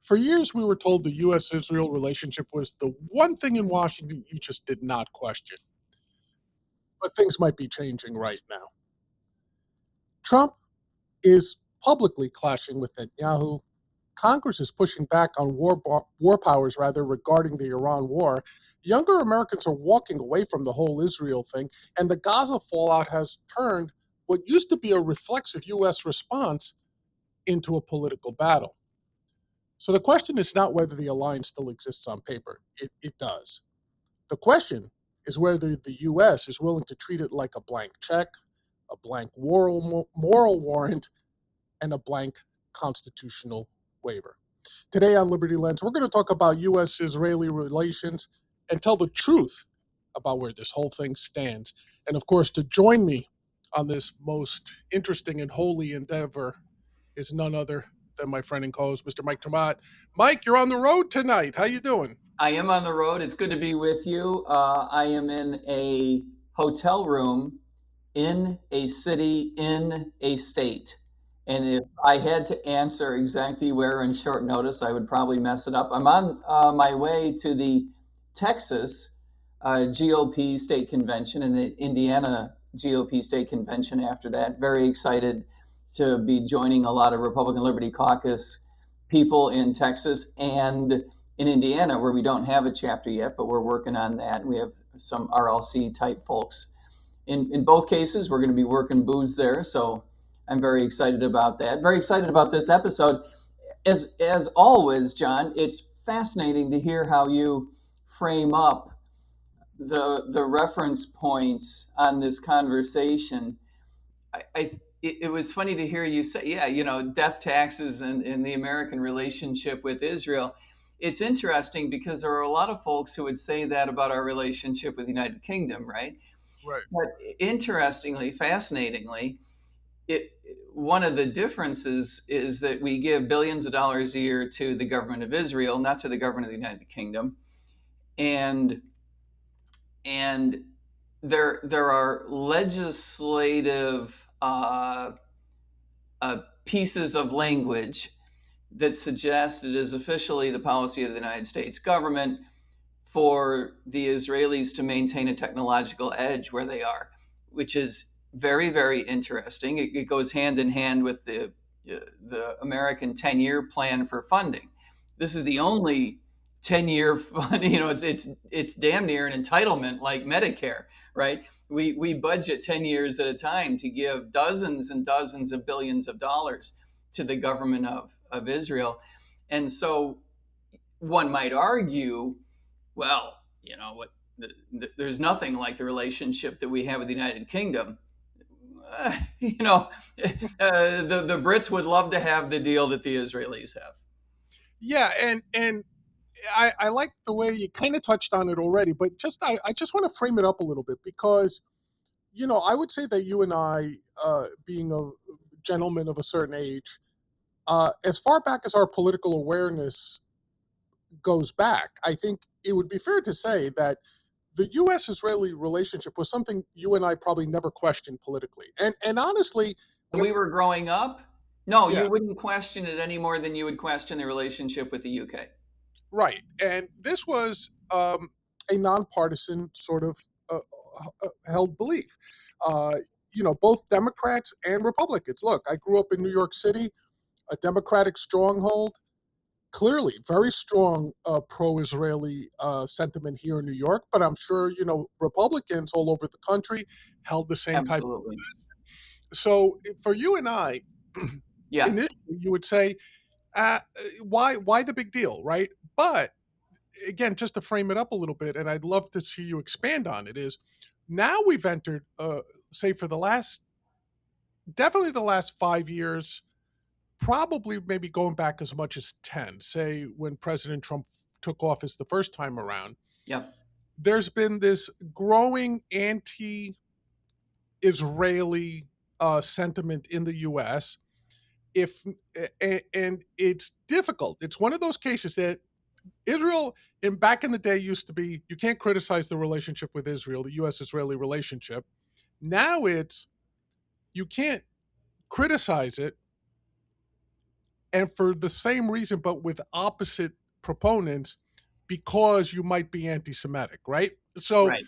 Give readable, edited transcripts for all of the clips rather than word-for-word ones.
For years, we were told the U.S. Israel relationship was the one thing in Washington you just did not question. But things might be changing right now. Trump is publicly clashing with Netanyahu. Congress is pushing back on war powers rather regarding the Iran war. Younger Americans are walking away from the whole Israel thing, and the Gaza fallout has turned what used to be a reflexive U.S. response into a political battle. So the question is not whether the alliance still exists on paper. It does. The question is whether the U.S. is willing to treat it like a blank check, a blank moral warrant, and a blank constitutional waiver. Today on Liberty Lens, we're going to talk about U.S.-Israeli relations and tell the truth about where this whole thing stands. And of course, to join me on this most interesting and holy endeavor is none other than my friend and co-host, Mr. Mike Maat. Mike, you're on the road tonight. How you doing? I am on the road. It's good to be with you. I am in a hotel room in a city in a state. And if I had to answer exactly where in short notice, I would probably mess it up. I'm on my way to the Texas GOP state convention and the Indiana GOP state convention after that. Very excited to be joining a lot of Republican Liberty Caucus people in Texas and in Indiana, where we don't have a chapter yet, but we're working on that. We have some RLC type folks. In both cases, we're going to be working booths there. So I'm very excited about that. Very excited about this episode. As always, John, it's fascinating to hear how you frame up the reference points on this conversation. It was funny to hear you say, death taxes and the American relationship with Israel. It's interesting because there are a lot of folks who would say that about our relationship with the United Kingdom, right? Right. But interestingly, fascinatingly, one of the differences is that we give billions of dollars a year to the government of Israel, not to the government of the United Kingdom. And there are legislative pieces of language that suggest it is officially the policy of the United States government for the Israelis to maintain a technological edge where they are, which is very, very interesting. It goes hand in hand with the American 10-year plan for funding. This is the only 10-year fund. It's damn near an entitlement like Medicare, right? We budget 10 years at a time to give dozens and dozens of billions of dollars to the government of Israel. And so one might argue, well, there's nothing like the relationship that we have with the United Kingdom. The Brits would love to have the deal that the Israelis have. Yeah, and I like the way you kind of touched on it already, but I just want to frame it up a little bit because, I would say that you and I, being a gentleman of a certain age, as far back as our political awareness goes back, I think it would be fair to say that the U.S.-Israeli relationship was something you and I probably never questioned politically. And honestly, when we were growing up, no, Yeah. You wouldn't question it any more than you would question the relationship with the UK. Right. And this was a nonpartisan sort of held belief. Both Democrats and Republicans. Look, I grew up in New York City, a Democratic stronghold. Clearly, very strong pro-Israeli sentiment here in New York, but I'm sure, Republicans all over the country held the same type of Absolutely. So for you and I, Yeah. initially you would say, why the big deal, right? But again, just to frame it up a little bit, and I'd love to see you expand on it, is now we've entered, say for definitely the last 5 years, probably maybe going back as much as 10, say when President Trump took office the first time around. Yep. There's been this growing anti-Israeli sentiment in the U.S. And it's difficult. It's one of those cases that Israel, back in the day, used to be you can't criticize the relationship with Israel, the U.S.-Israeli relationship. Now it's you can't criticize it, and for the same reason, but with opposite proponents, because you might be anti-Semitic, right? So Right.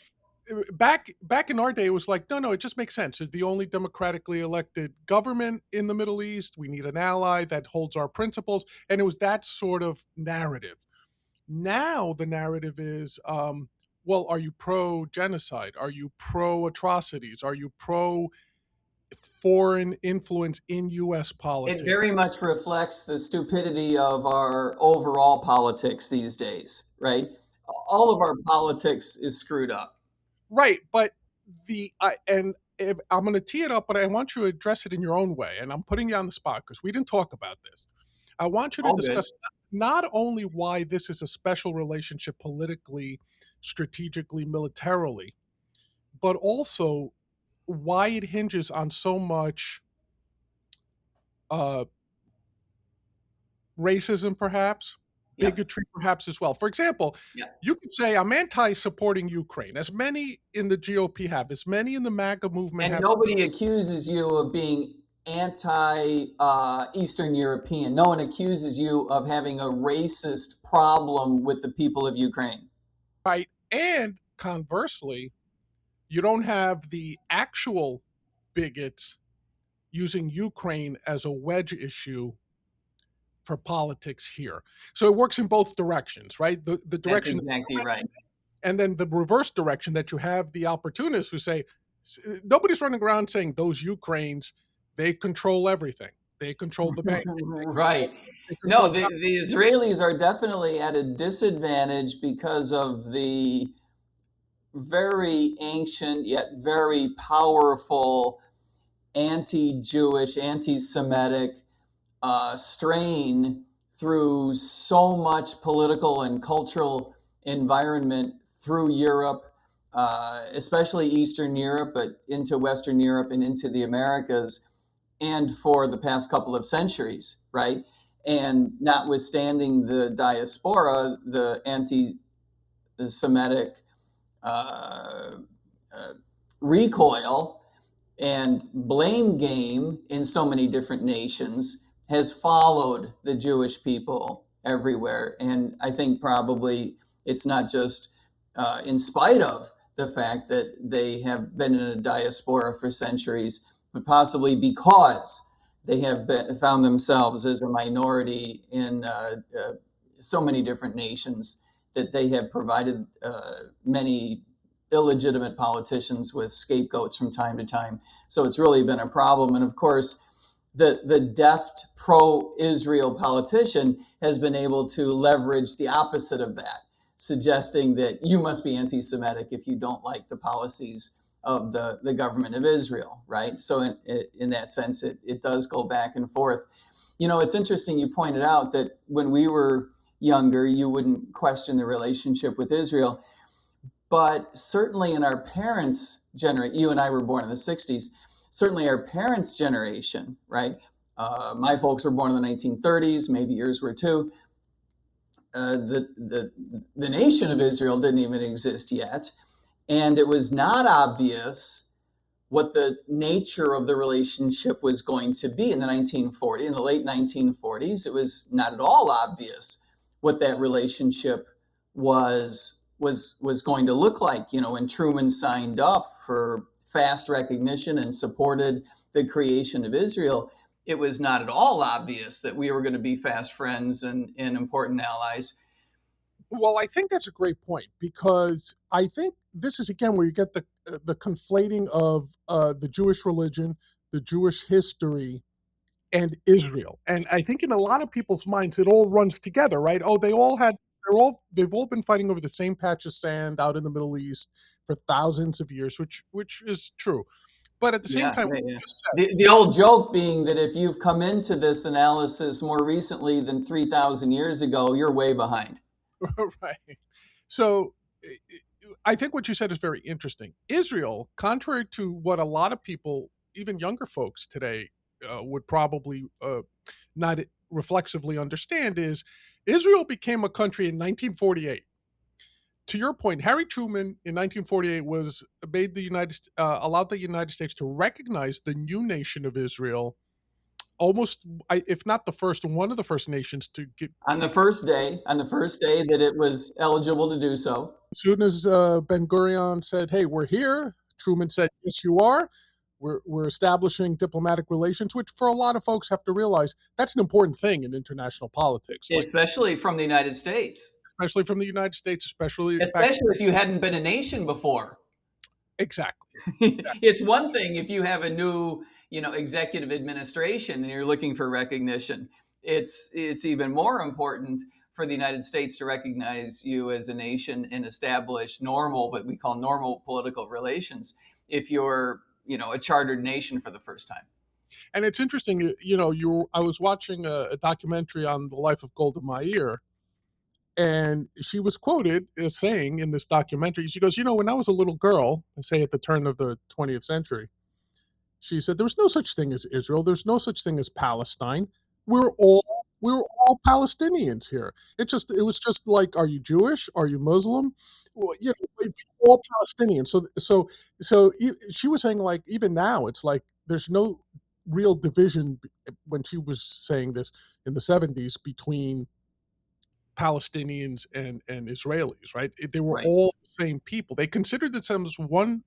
back in our day, it was like, no, it just makes sense. It's the only democratically elected government in the Middle East. We need an ally that holds our principles, and it was that sort of narrative. Now the narrative is, well, are you pro genocide? Are you pro atrocities? Are you pro foreign influence in U.S. It very politics? much reflects the stupidity of our overall politics these days, right? All of our politics is screwed up. Right, but and if, I'm going to tee it up, but I want you to address it in your own way. And I'm putting you on the spot because we didn't talk about this. I want you to All good. discuss not only why this is a special relationship politically, strategically, militarily, but also why it hinges on so much uh, racism, perhaps, Yeah. bigotry, perhaps as well. For example, Yeah. you could say I'm anti-supporting Ukraine, as many in the GOP have, as many in the MAGA movement And have. nobody accuses you of being anti Eastern European. No one accuses you of having a racist problem with the people of Ukraine. Right, and conversely, you don't have the actual bigots using Ukraine as a wedge issue for politics here. So it works in both directions, right? The That's direction that exactly you right. mentioned, and then the reverse direction that you have the opportunists who say nobody's running around saying those Ukraines, they control everything. They control the bank. Right. They No, control the Israelis are definitely at a disadvantage because of the very ancient yet very powerful anti Jewish, anti Semitic strain through so much political and cultural environment through Europe, especially Eastern Europe, but into Western Europe and into the Americas, and for the past couple of centuries, right? And notwithstanding the diaspora, the anti Semitic uh, uh, recoil and blame game in so many different nations has followed the Jewish people everywhere. And I think probably it's not just in spite of the fact that they have been in a diaspora for centuries, but possibly because they have found themselves as a minority in so many different nations that they have provided many illegitimate politicians with scapegoats from time to time. So it's really been a problem. And of course, the deft pro-Israel politician has been able to leverage the opposite of that, suggesting that you must be anti-Semitic if you don't like the policies of the government of Israel, right? So in that sense, it does go back and forth. You know, it's interesting you pointed out that when we were younger, you wouldn't question the relationship with Israel. But certainly in our parents' generation, you and I were born in the 60s, certainly our parents' generation, right? My folks were born in the 1930s, maybe yours were too. The nation of Israel didn't even exist yet. And it was not obvious what the nature of the relationship was going to be in the 1940s, in the late 1940s. It was not at all obvious what that relationship was going to look like. You know, when Truman signed up for fast recognition and supported the creation of Israel, it was not at all obvious that we were going to be fast friends and important allies. Well, I think that's a great point because I think this is again where you get the conflating of the Jewish religion, the Jewish history, and Israel. And I think in a lot of people's minds, it all runs together, right? Oh, they've all been fighting over the same patch of sand out in the Middle East for thousands of years, which is true. But at the same Yeah, time, yeah, what you yeah. just The old joke being that if you've come into this analysis more recently than 3,000 years ago, you're way behind. said, right? So I think what you said is very interesting. Israel, contrary to what a lot of people, even younger folks today, would probably not reflexively understand, is Israel became a country in 1948. To your point, Harry Truman in 1948 was made the allowed the United States to recognize the new nation of Israel almost, if not the first, one of the first nations to get. On the first day, that it was eligible to do so. As soon as Ben Gurion said, "Hey, we're here," Truman said, "Yes, you are. We're establishing diplomatic relations," which for a lot of folks have to realize that's an important thing in international politics, like Especially from the United States. especially from the United States, especially back. Especially if you hadn't been a nation before. Exactly. It's one thing if you have a new, executive administration and you're looking for recognition. It's even more important for the United States to recognize you as a nation and establish what we call normal political relations if you're, a chartered nation for the first time. And it's interesting, I was watching a documentary on the life of Golda Meir, and she was quoted as saying in this documentary, she goes, when I was a little girl, say at the turn of the 20th century, she said, there was no such thing as Israel. There's no such thing as Palestine. We're all Palestinians here. It was just like, are you Jewish? Are you Muslim? Well, we're all Palestinians. So she was saying, like, even now, it's like there's no real division when she was saying this in the 70s between Palestinians and Israelis, right? They were Right. all the same people. They considered themselves one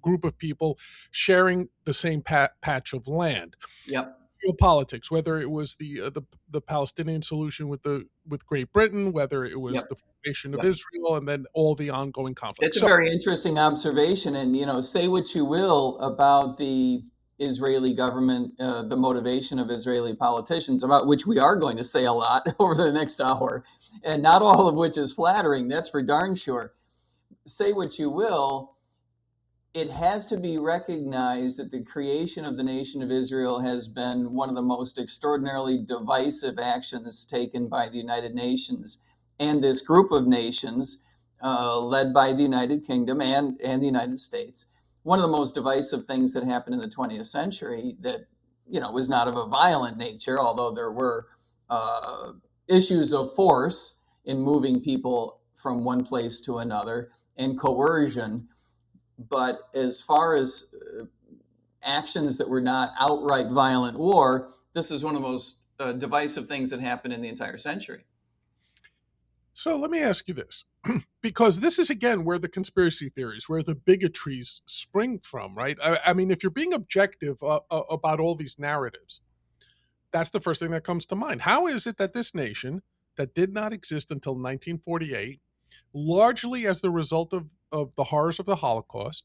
group of people sharing the same patch of land. Yep. Geopolitics, whether it was the Palestinian solution with Great Britain, whether it was Yep. the formation of Yep. Israel, and then all the ongoing conflicts. It's a So, very interesting observation. And, say what you will about the Israeli government, the motivation of Israeli politicians, about which we are going to say a lot over the next hour, and not all of which is flattering, that's for darn sure. Say what you will, it has to be recognized that the creation of the nation of Israel has been one of the most extraordinarily divisive actions taken by the United Nations and this group of nations, led by the United Kingdom and the United States. One of the most divisive things that happened in the 20th century that was not of a violent nature, although there were issues of force in moving people from one place to another and coercion. But as far as actions that were not outright violent war, this is one of the most divisive things that happened in the entire century. So let me ask you this, because this is again where the conspiracy theories, where the bigotries spring from, right? I mean, if you're being objective about all these narratives, that's the first thing that comes to mind. How is it that this nation that did not exist until 1948, largely as the result of the horrors of the Holocaust,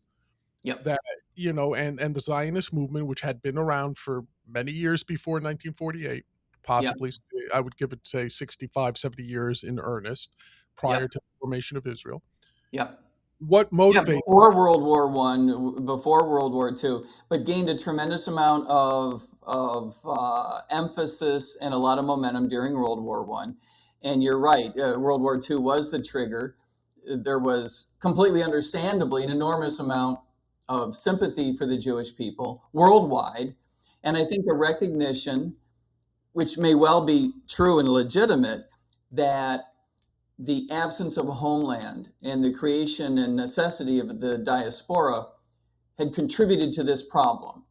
Yep. that and the Zionist movement, which had been around for many years before 1948, Yep. possibly I would give it, say, 65, 70 years in earnest prior Yep. to the formation of Israel. Yep. What Yeah, motivates? before World War One, before World War Two, but gained a tremendous amount of emphasis and a lot of momentum during World War One. And you're right, World War Two was the trigger. There was completely understandably an enormous amount of sympathy for the Jewish people worldwide, and I think a recognition, which may well be true and legitimate, that the absence of a homeland and the creation and necessity of the diaspora had contributed to this problem.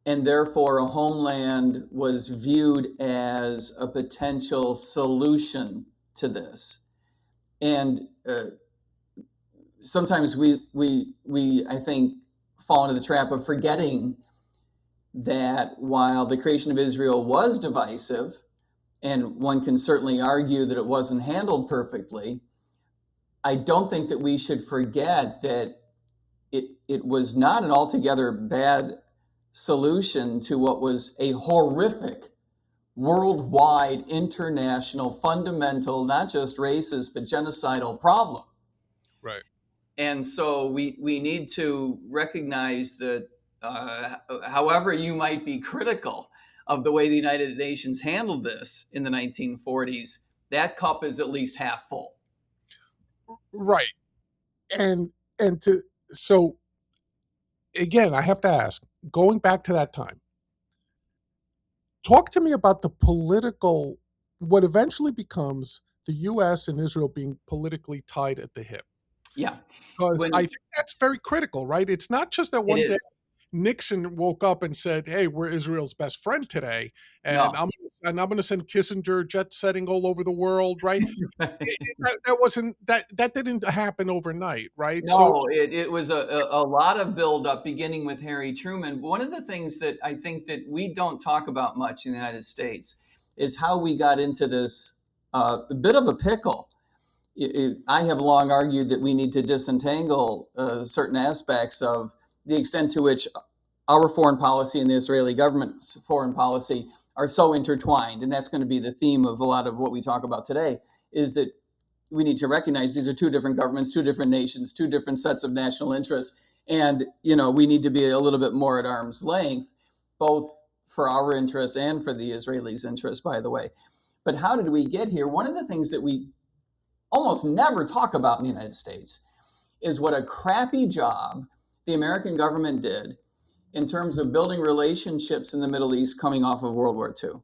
And therefore, a homeland was viewed as a potential solution to this. And sometimes we, I think, fall into the trap of forgetting that while the creation of Israel was divisive, and one can certainly argue that it wasn't handled perfectly, I don't think that we should forget that it was not an altogether bad solution to what was a horrific worldwide, international, fundamental, not just racist, but genocidal problem. Right. And so we need to recognize that, however you might be critical of the way the United Nations handled this in the 1940s, that cup is at least half full. Right. And to so again, I have to ask, going back to that time, talk to me about what eventually becomes the U.S. and Israel being politically tied at the hip. Yeah. Because When I think that's very critical, right? It's not just that it one day is. Nixon woke up and said, "Hey, we're Israel's best friend today, and No. I'm going to send Kissinger jet setting all over the world." Right? That wasn't that didn't happen overnight, right? So No, it was a lot of buildup beginning with Harry Truman. One of the things that I think that we don't talk about much in the United States is how we got into this bit of a pickle. I have long argued that we need to disentangle certain aspects of the extent to which our foreign policy and the Israeli government's foreign policy are so intertwined. And that's going to be the theme of a lot of what we talk about today, is that we need to recognize these are two different governments, two different nations, two different sets of national interests. And, we need to be a little bit more at arm's length, both for our interests and for the Israelis' interests, by the way. But how did we get here? One of the things that we almost never talk about in the United States is what a crappy job the American government did in terms of building relationships in the Middle East coming off of World War II,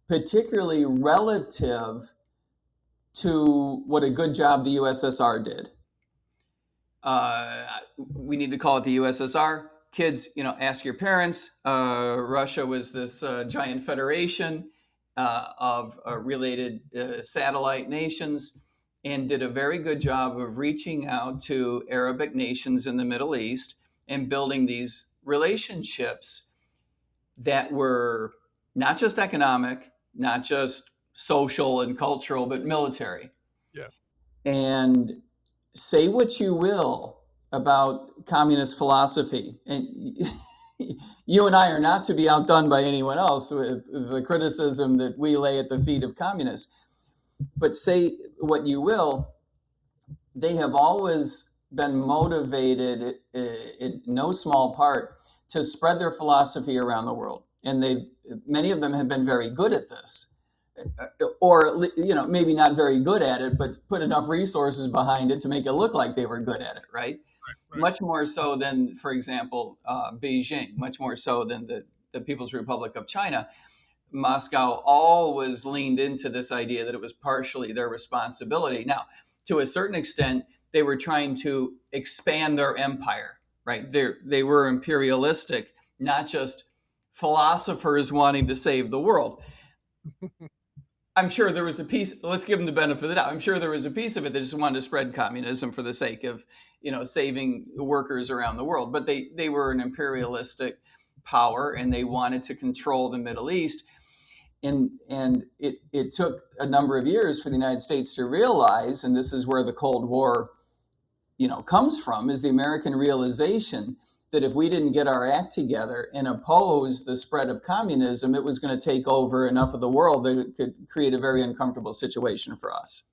particularly relative to what a good job the USSR did. We need to call it the USSR. Kids, ask your parents. Russia was this giant federation of related satellite nations, and did a very good job of reaching out to Arabic nations in the Middle East and building these relationships that were not just economic, not just social and cultural, but military. yeah, And say what you will about communist philosophy, and you and I are not to be outdone by anyone else with the criticism that we lay at the feet of communists. But say what you will, they have always been motivated, in no small part, to spread their philosophy around the world. And many of them have been very good at this, or maybe not very good at it, but put enough resources behind it to make it look like they were good at it, right? right. Much more so than, for example, Beijing, much more so than the People's Republic of China. Moscow always leaned into this idea that it was partially their responsibility. Now, to a certain extent, they were trying to expand their empire, right? They were imperialistic, not just philosophers wanting to save the world. I'm sure there was a piece, let's give them the benefit of the doubt. I'm sure there was a piece of it that just wanted to spread communism for the sake of, saving the workers around the world. But they were an imperialistic power, and they wanted to control the Middle East. And it took a number of years for the United States to realize, and this is where the Cold War, comes from, is the American realization that if we didn't get our act together and oppose the spread of communism, it was going to take over enough of the world that it could create a very uncomfortable situation for us.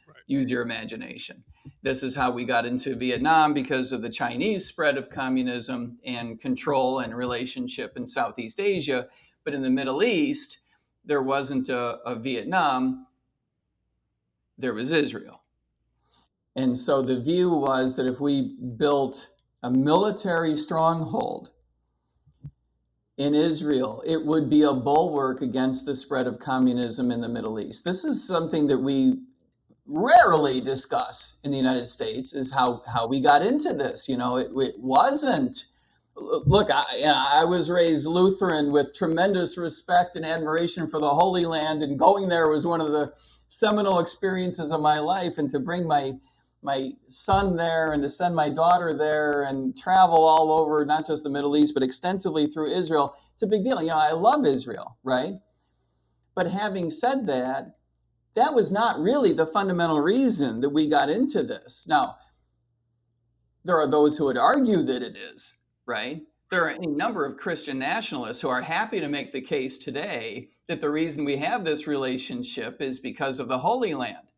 Right. Use your imagination. This is how we got into Vietnam, because of the Chinese spread of communism and control and relationship in Southeast Asia. But in the Middle East, there wasn't a Vietnam, there was Israel. And so the view was that if we built a military stronghold in Israel, it would be a bulwark against the spread of communism in the Middle East. This is something that we rarely discuss in the United States, is how we got into this. It wasn't, look, I was raised Lutheran with tremendous respect and admiration for the Holy Land, and going there was one of the seminal experiences of my life. And to bring my son there, and to send my daughter there, and travel all over, not just the Middle East, but extensively through Israel, it's a big deal. I love Israel, right? But having said that, that was not really the fundamental reason that we got into this. Now, there are those who would argue that it is, right? There are any number of Christian nationalists who are happy to make the case today that the reason we have this relationship is because of the Holy Land.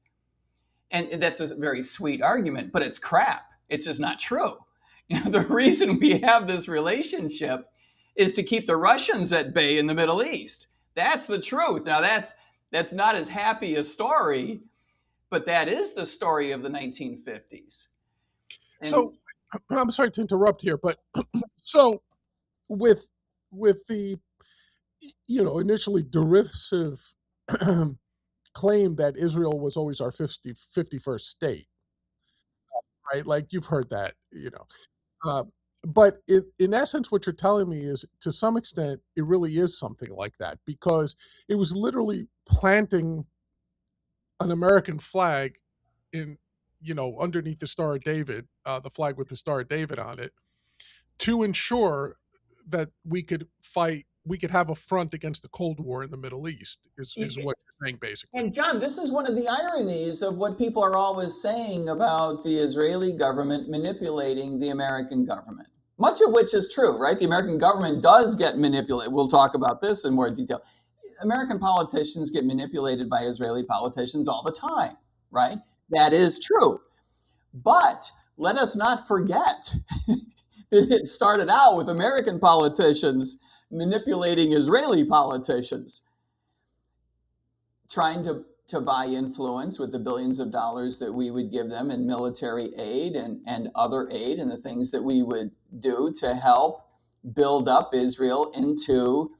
And that's a very sweet argument, but it's crap. It's just not true. The reason we have this relationship is to keep the Russians at bay in the Middle East. That's the truth. Now, that's not as happy a story, but that is the story of the 1950s. And So I'm sorry to interrupt here, but so with the initially derisive claim that Israel was always our 51st state, right? Like you've heard that. but in essence, what you're telling me is, to some extent, it really is something like that, because it was literally planting an American flag in, underneath the Star of David, the flag with the Star of David on it, to ensure that we could have a front against the Cold War in the Middle East, is what you're saying, basically. And John, this is one of the ironies of what people are always saying about the Israeli government manipulating the American government. Much of which is true, right? The American government does get manipulated. We'll talk about this in more detail. American politicians get manipulated by Israeli politicians all the time, right? That is true. But let us not forget that it started out with American politicians manipulating Israeli politicians, trying to buy influence with the billions of dollars that we would give them in military aid and other aid, and the things that we would do to help build up Israel into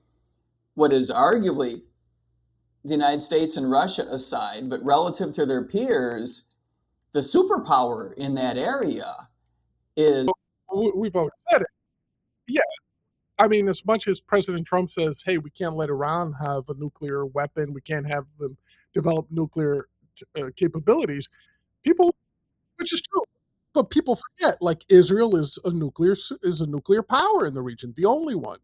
what is arguably, the United States and Russia aside, but relative to their peers, the superpower in that area is. We've always said it. Yeah. I mean, as much as President Trump says, hey, we can't let Iran have a nuclear weapon, we can't have them develop nuclear capabilities, people, which is true. But people forget, like, Israel is a nuclear power in the region, the only one.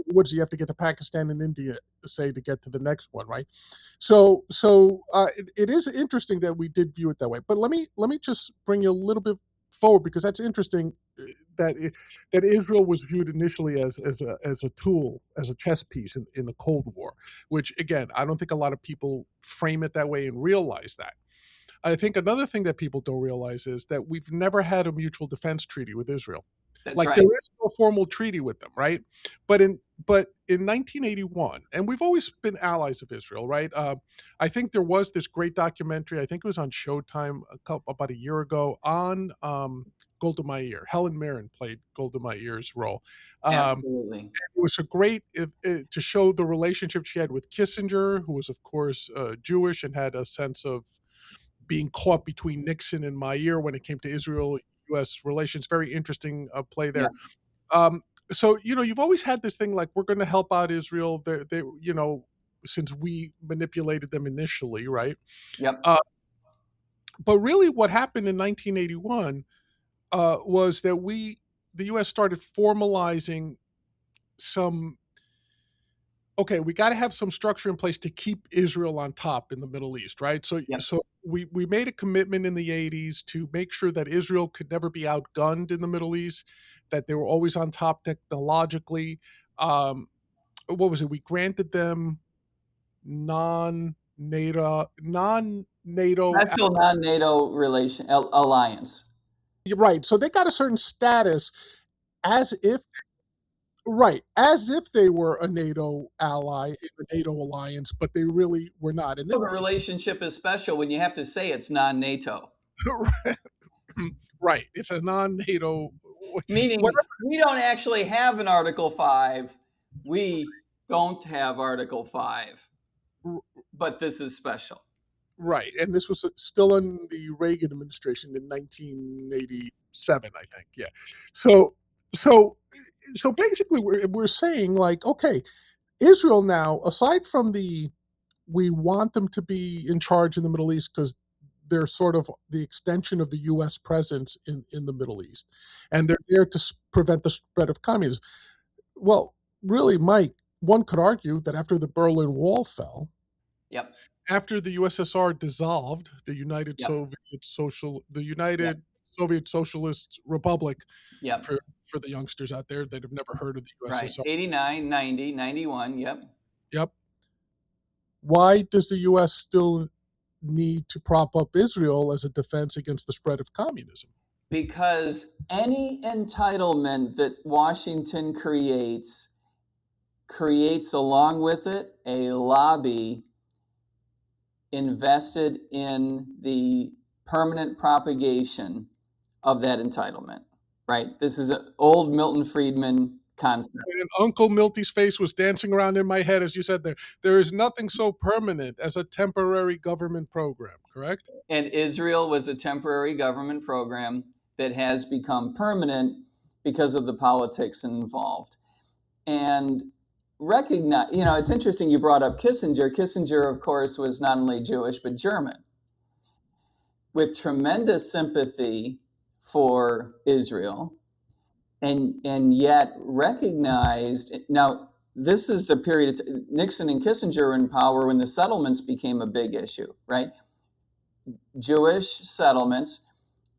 What does he have to get to Pakistan and India, say, to get to the next one, right? It is interesting that we did view it that way. But let me just bring you a little bit forward, because that's interesting, that that Israel was viewed initially as a tool, as a chess piece in the Cold War, which, again, I don't think a lot of people frame it that way and realize that. I think another thing that people don't realize is that we've never had a mutual defense treaty with Israel. That's Like, right. there is no formal treaty with them, right? But in 1981, and we've always been allies of Israel, right? I think there was this great documentary. I think it was on Showtime about a year ago, on Golda Meir. Helen Mirren played Golda Meir's role. Absolutely. It was a great, to show the relationship she had with Kissinger, who was, of course, Jewish and had a sense of being caught between Nixon and Meir when it came to Israel-U.S. relations. Very interesting play Yeah. there. So, you've always had this thing like, we're going to help out Israel. Since we manipulated them initially, right? Yep. But really, what happened in 1981 was that the U.S. started formalizing some. Okay, we got to have some structure in place to keep Israel on top in the Middle East, right? So, Yep. so we made a commitment in the 80s to make sure that Israel could never be outgunned in the Middle East, that they were always on top technologically. What was it? We granted them non-NATO. Special non-NATO alliance. Right. So they got a certain status, as if as if they were a NATO ally in the NATO alliance, but they really were not. And So this the relationship is special when you have to say it's non-NATO. right. It's a non-NATO. Meaning Whatever. we don't actually have an Article 5. We don't have Article 5. But this is special. Right. And this was still in the Reagan administration in 1987, I think. Yeah. So so so basically, we're saying, like, okay, Israel now, aside from we want them to be in charge in the Middle East, because they're sort of the extension of the U.S. presence in the Middle East, and they're there to prevent the spread of communism. Well, really, Mike, one could argue that after the Berlin Wall fell, Yep. after the USSR dissolved, Yep. The Yep. United Soviet Socialist Republic, Yep. for the youngsters out there that have never heard of the Right. USSR. 89, 90, 91. Yep. Yep. Why does the U.S. still need to prop up Israel as a defense against the spread of communism? Because any entitlement that Washington creates along with it a lobby invested in the permanent propagation of that entitlement, right? This is an old Milton Friedman concept. And Uncle Milty's face was dancing around in my head as you said there. There is nothing so permanent as a temporary government program, correct? And Israel was a temporary government program that has become permanent because of the politics involved. And recognize, it's interesting you brought up Kissinger. Kissinger, of course, was not only Jewish, but German, with tremendous sympathy for Israel, and yet recognized. Now, this is the period Nixon and Kissinger were in power when the settlements became a big issue, right? Jewish settlements,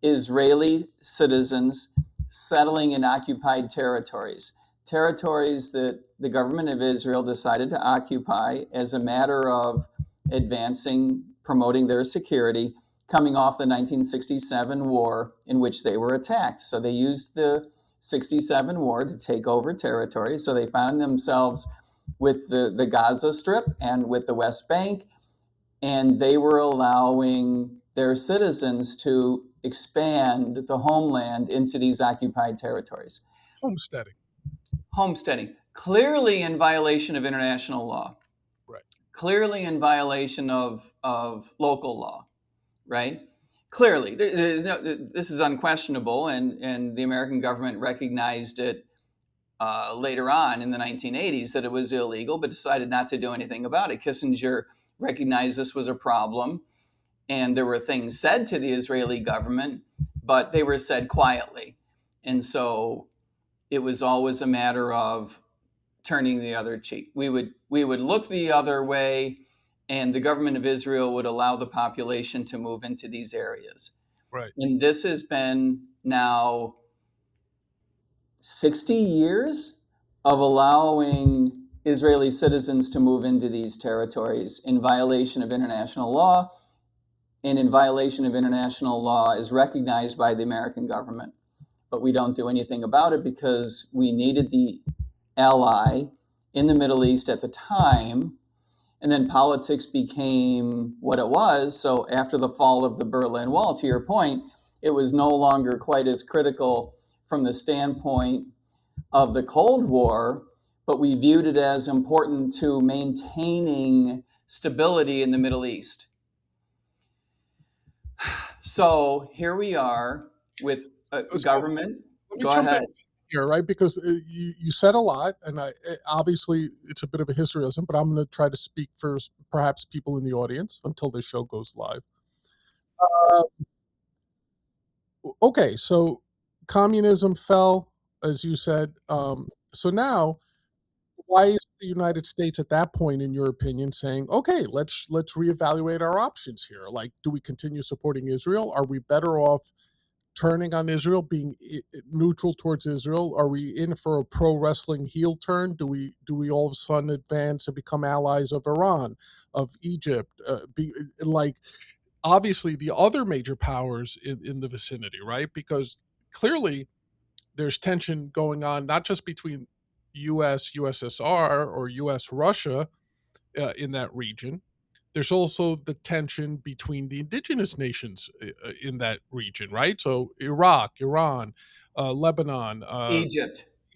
Israeli citizens settling in occupied territories, territories that the government of Israel decided to occupy as a matter of advancing, promoting their security, coming off the 1967 war in which they were attacked. So they used the 67 war to take over territory. So they found themselves with the Gaza Strip and with the West Bank, and they were allowing their citizens to expand the homeland into these occupied territories. Homesteading. Clearly in violation of international law. Right. Clearly in violation of local law, right? Clearly. This is unquestionable, and the American government recognized it later on in the 1980s that it was illegal, but decided not to do anything about it. Kissinger recognized this was a problem, and there were things said to the Israeli government, but they were said quietly. And so it was always a matter of turning the other cheek. We would look the other way, and the government of Israel would allow the population to move into these areas. Right. And this has been now 60 years of allowing Israeli citizens to move into these territories in violation of international law, and in violation of international law is recognized by the American government. But we don't do anything about it because we needed the ally in the Middle East at the time, and then politics became what it was. So after the fall of the Berlin Wall, to your point, it was no longer quite as critical from the standpoint of the Cold War, but we viewed it as important to maintaining stability in the Middle East. So here we are with a government. Go ahead. Here, right? Because you said a lot, and obviously it's a bit of a historyism, but I'm going to try to speak for perhaps people in the audience until this show goes live. Okay, so communism fell, as you said. So now, why is the United States at that point, in your opinion, saying, "Okay, let's reevaluate our options here"? Like, do we continue supporting Israel? Are we better off turning on Israel, being neutral towards Israel? Are we in for a pro wrestling heel turn? Do we all of a sudden advance and become allies of Iran, of Egypt? Obviously the other major powers in the vicinity, right? Because clearly there's tension going on, not just between U.S. USSR or U.S. Russia in that region. There's also the tension between the indigenous nations in that region, right? So Iraq, Iran, Lebanon,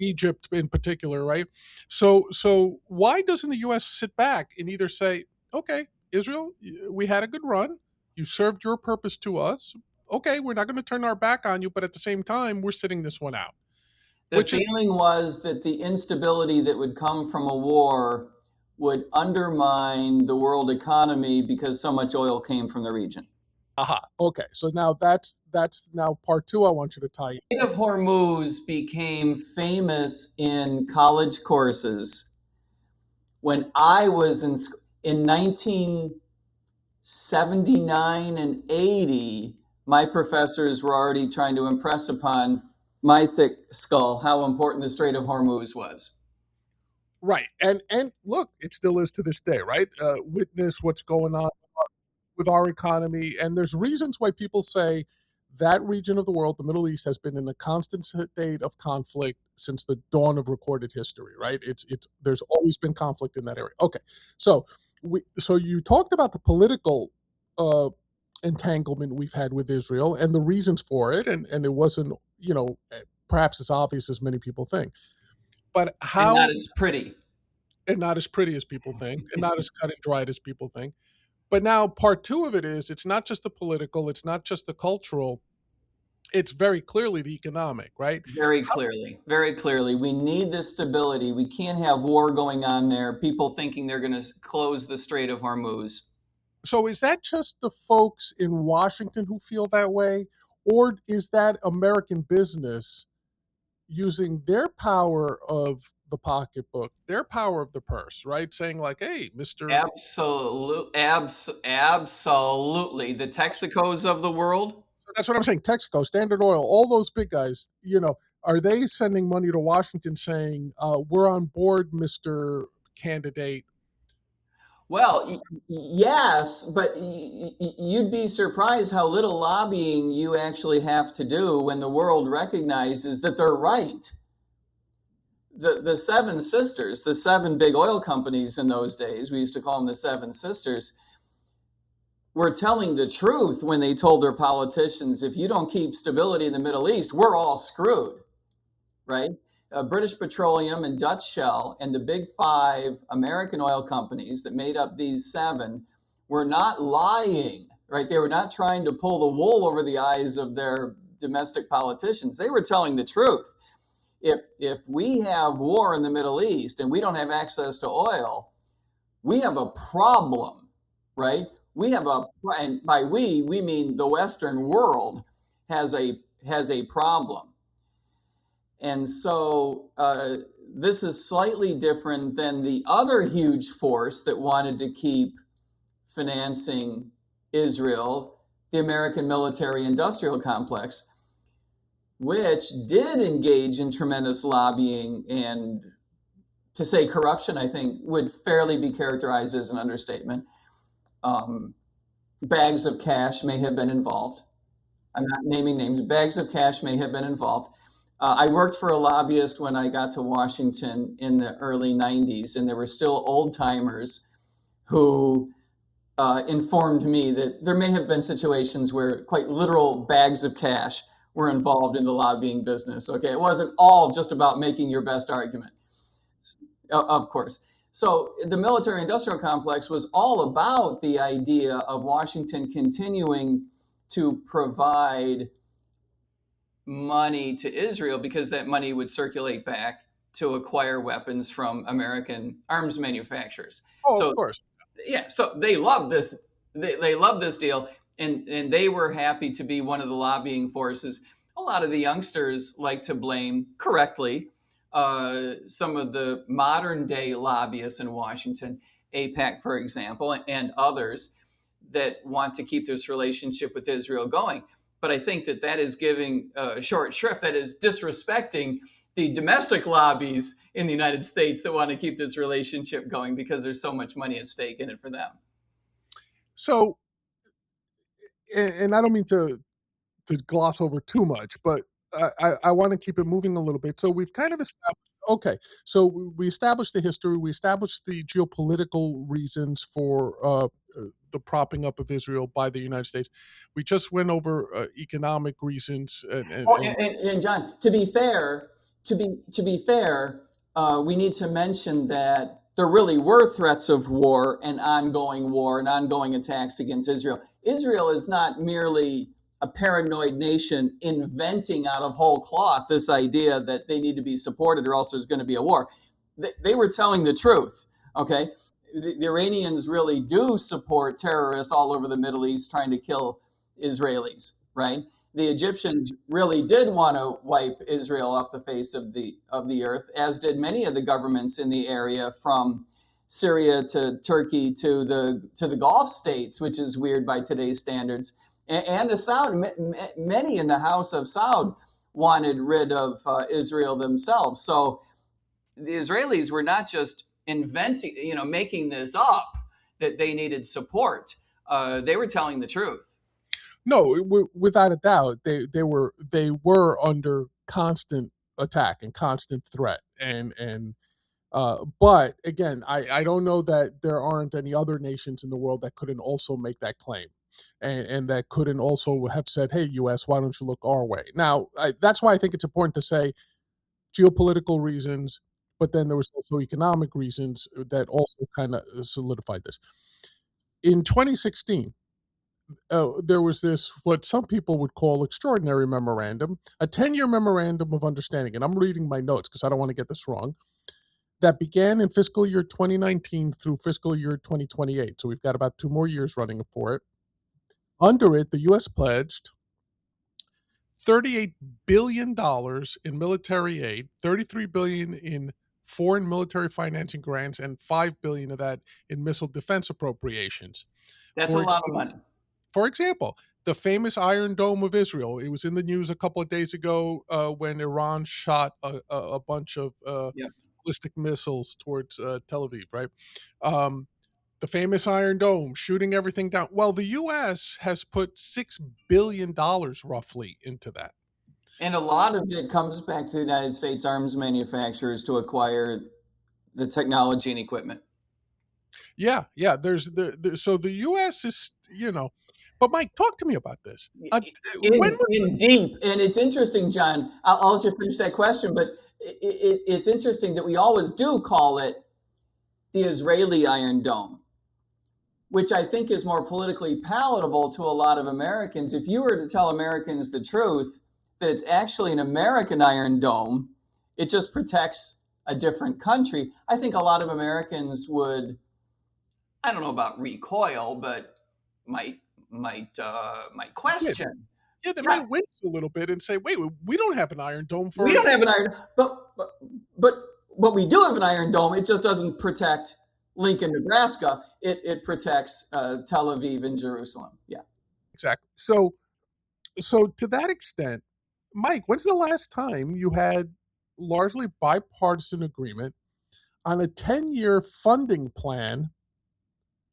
Egypt in particular, right? So why doesn't the U.S. sit back and either say, "Okay, Israel, we had a good run. You served your purpose to us. Okay, we're not going to turn our back on you, but at the same time, we're sitting this one out." The feeling was that the instability that would come from a war would undermine the world economy because so much oil came from the region. Aha. Okay. So now that's now part two I want you to tie in. Strait of Hormuz became famous in college courses when I was in 1979 and 80. My professors were already trying to impress upon my thick skull how important the Strait of Hormuz was. Right. And look, it still is to this day, right? Witness what's going on with our economy. And there's reasons why people say that region of the world, the Middle East, has been in a constant state of conflict since the dawn of recorded history, right? There's always been conflict in that area. Okay. So you talked about the political entanglement we've had with Israel and the reasons for it, and it wasn't, perhaps as obvious as many people think. But how, and not as pretty. And not as pretty as people think, and not as cut and dried as people think. But now part two of it is, it's not just the political, it's not just the cultural, It's very clearly the economic, right? Very clearly, very clearly. We need this stability. We can't have war going on there, people thinking they're going to close the Strait of Hormuz. So is that just the folks in Washington who feel that way, or is that American business using their power of the pocketbook, their power of the purse, right? Saying like, "Hey, Mister." Absolutely. The Texacos of the world. That's what I'm saying. Texaco, Standard Oil, all those big guys. Are they sending money to Washington saying, "We're on board, Mister Candidate"? Well, yes, but you'd be surprised how little lobbying you actually have to do when the world recognizes that they're right. The Seven Sisters, the seven big oil companies in those days, we used to call them the Seven Sisters, were telling the truth when they told their politicians, if you don't keep stability in the Middle East, we're all screwed, right? British Petroleum and Dutch Shell and the big five American oil companies that made up these seven were not lying, right? They were not trying to pull the wool over the eyes of their domestic politicians. They were telling the truth. If we have war in the Middle East and we don't have access to oil, we have a problem, right? We have and by we mean the Western world has a problem. And so this is slightly different than the other huge force that wanted to keep financing Israel, the American military industrial complex, which did engage in tremendous lobbying, and to say corruption, I think, would fairly be characterized as an understatement. Bags of cash may have been involved. I'm not naming names. Bags of cash may have been involved. I worked for a lobbyist when I got to Washington in the early 90s, and there were still old timers who informed me that there may have been situations where quite literal bags of cash were involved in the lobbying business. Okay, it wasn't all just about making your best argument, of course. So the military industrial complex was all about the idea of Washington continuing to provide money to Israel because that money would circulate back to acquire weapons from American arms manufacturers. Oh, of So course. yeah, so they love this. They love this deal, and they were happy to be one of the lobbying forces. A lot of the youngsters like to blame correctly some of the modern day lobbyists in Washington, AIPAC, for example, and others that want to keep this relationship with Israel going. But I think that is giving short shrift. That is disrespecting the domestic lobbies in the United States that want to keep this relationship going because there's so much money at stake in it for them. So, and I don't mean to gloss over too much, but I want to keep it moving a little bit. So we've kind of established. Okay, so we established the history. We established the geopolitical reasons for the propping up of Israel by the United States. We just went over economic reasons, Oh, and John, to be fair, we need to mention that there really were threats of war and ongoing attacks against Israel. Israel is not merely a paranoid nation inventing out of whole cloth this idea that they need to be supported or else there's going to be a war. They were telling the truth. Okay, the Iranians really do support terrorists all over the Middle East trying to kill Israelis, right? The Egyptians really did want to wipe Israel off the face of the earth, as did many of the governments in the area, from Syria to Turkey to the Gulf states, which is weird by today's standards. And the Saud, many in the House of Saud wanted rid of Israel themselves. So the Israelis were not just inventing, making this up that they needed support. They were telling the truth. No, without a doubt, they were under constant attack and constant threat, and but again, I don't know that there aren't any other nations in the world that couldn't also make that claim, and that couldn't also have said, "Hey, U.S., why don't you look our way?" Now, that's why I think it's important to say geopolitical reasons, but then there was also economic reasons that also kind of solidified this. In 2016, there was this, what some people would call extraordinary memorandum, a 10-year memorandum of understanding. And I'm reading my notes because I don't want to get this wrong, that began in fiscal year 2019 through fiscal year 2028. So we've got about 2 more years running for it. Under it, the U.S. pledged $38 billion in military aid, $33 billion in foreign military financing grants, and $5 billion of that in missile defense appropriations. That's a For, lot of money. for example, the famous Iron Dome of Israel. It was in the news a couple of days ago when Iran shot a bunch of Yep. ballistic missiles towards Tel Aviv, right? The famous Iron Dome, shooting everything down. Well, the U.S. has put $6 billion roughly into that. And a lot of it comes back to the United States arms manufacturers to acquire the technology and equipment. Yeah. There's so the U.S. is, but Mike, talk to me about this. When was In deep, and it's interesting, John. I'll let you finish that question, but it's interesting that we always do call it the Israeli Iron Dome, which I think is more politically palatable to a lot of Americans. If you were to tell Americans the truth, that it's actually an American Iron Dome, it just protects a different country, I think a lot of Americans would, I don't know about recoil, but might question. Yeah, they Yeah, might wince a little bit and say, "Wait, we don't have an Iron Dome for." we don't have an iron, but we do have an Iron Dome. It just doesn't protect Lincoln, Nebraska. It protects Tel Aviv and Jerusalem. Yeah. Exactly. So to that extent, Mike, when's the last time you had largely bipartisan agreement on a 10-year funding plan?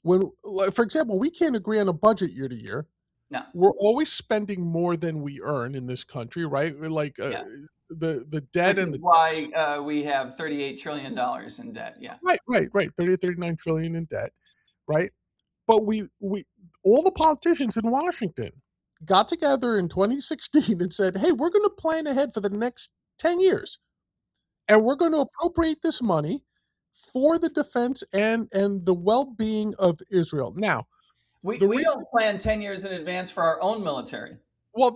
When, like, for example, we can't agree on a budget year to year. No. We're always spending more than we earn in this country, right? Like Yeah. the debt Which and is the why we have $38 trillion in debt. Yeah. right, 39 trillion in debt, right? But we all the politicians in Washington got together in 2016 and said, "Hey, we're going to plan ahead for the next 10 years, and we're going to appropriate this money for the defense and the well-being of Israel." Now, the We reason, don't plan 10 years in advance for our own military. well,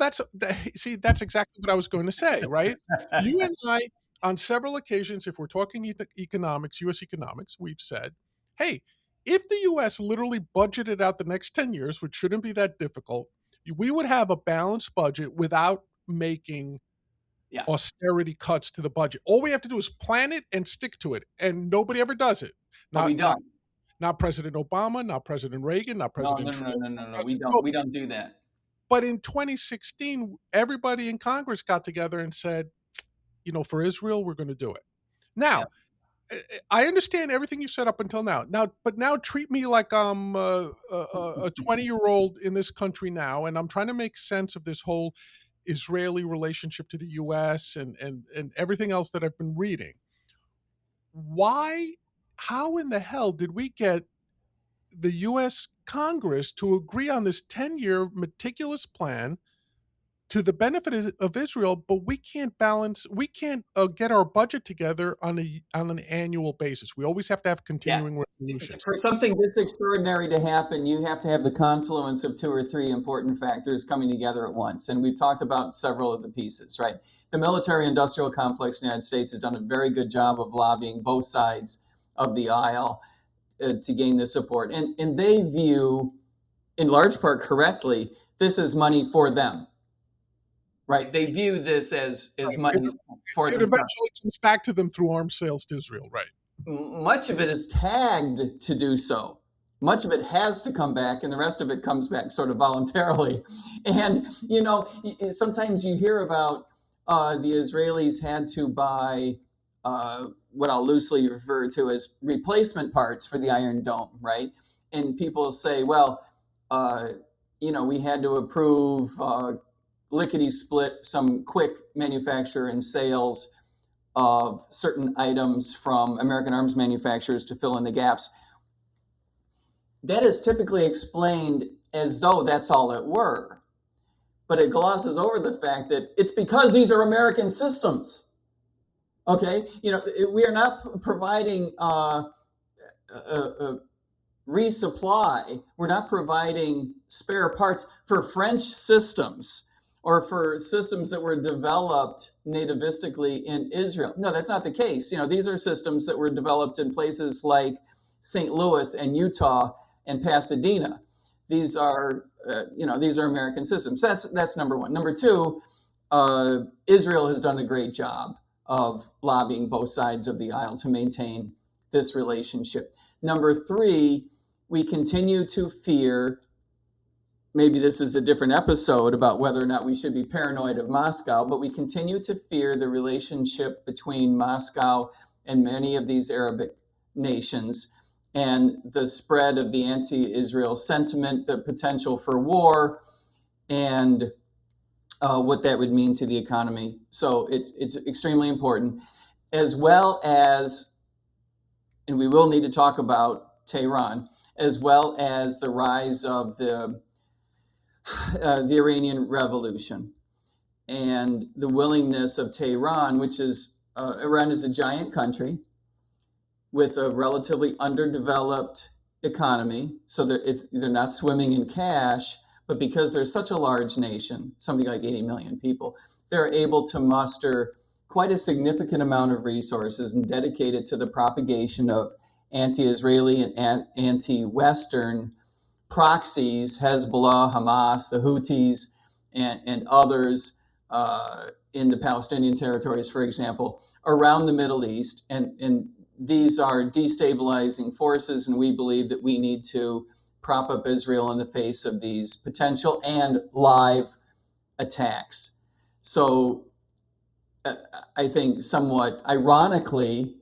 see, that's exactly what I was going to say, right? You and I, on several occasions, if we're talking economics, U.S. economics, we've said, "Hey, if the U.S. literally budgeted out the next 10 years, which shouldn't be that difficult, we would have a balanced budget without making Yeah. austerity cuts to the budget. All we have to do is plan it and stick to it, and nobody ever does it. But we don't. Not President Obama, not President Reagan, not No, President Trump, not no. President We Nobody. don't do that. But in 2016, everybody in Congress got together and said, for Israel, we're going to do it. Now, I understand everything you said up until now. But now treat me like I'm a 20-year-old in this country now, and I'm trying to make sense of this whole Israeli relationship to the U.S. and everything else that I've been reading. How in the hell did we get the U.S. Congress to agree on this 10-year meticulous plan to the benefit of Israel, but we can't get our budget together on an annual basis? We always have to have continuing resolutions. For something this extraordinary to happen, you have to have the confluence of 2 or 3 important factors coming together at once. And we've talked about several of the pieces, right? The military industrial complex in the United States has done a very good job of lobbying both sides of the aisle to gain this support. And they view, in large part correctly, this as money for them. Right? They view this as money for them. It eventually comes back to them through arms sales to Israel, right? Much of it is tagged to do so. Much of it has to come back, and the rest of it comes back sort of voluntarily. And, sometimes you hear about the Israelis had to buy what I'll loosely refer to as replacement parts for the Iron Dome, right? And people say, well, we had to approve lickety-split some quick manufacture and sales of certain items from American arms manufacturers to fill in the gaps. That is typically explained as though that's all it were. But it glosses over the fact that it's because these are American systems. Okay? We are not providing resupply. We're not providing spare parts for French systems or for systems that were developed nativistically in Israel. No, that's not the case. These are systems that were developed in places like St. Louis and Utah and Pasadena. These are, these are American systems. That's number one. Number two, Israel has done a great job of lobbying both sides of the aisle to maintain this relationship. Number three, we continue to fear, maybe this is a different episode about whether or not we should be paranoid of Moscow, but we continue to fear the relationship between Moscow and many of these Arabic nations and the spread of the anti-Israel sentiment, the potential for war, and what that would mean to the economy. So it's extremely important, as well as, and we will need to talk about Tehran, as well as the rise of the Iranian Revolution and the willingness of Tehran, which is, Iran is a giant country with a relatively underdeveloped economy, so they're not swimming in cash, but because they're such a large nation, something like 80 million people, they're able to muster quite a significant amount of resources and dedicate it to the propagation of anti-Israeli and anti-Western proxies, Hezbollah, Hamas, the Houthis, and others in the Palestinian territories, for example, around the Middle East. And these are destabilizing forces, and we believe that we need to prop up Israel in the face of these potential and live attacks. So I think somewhat ironically,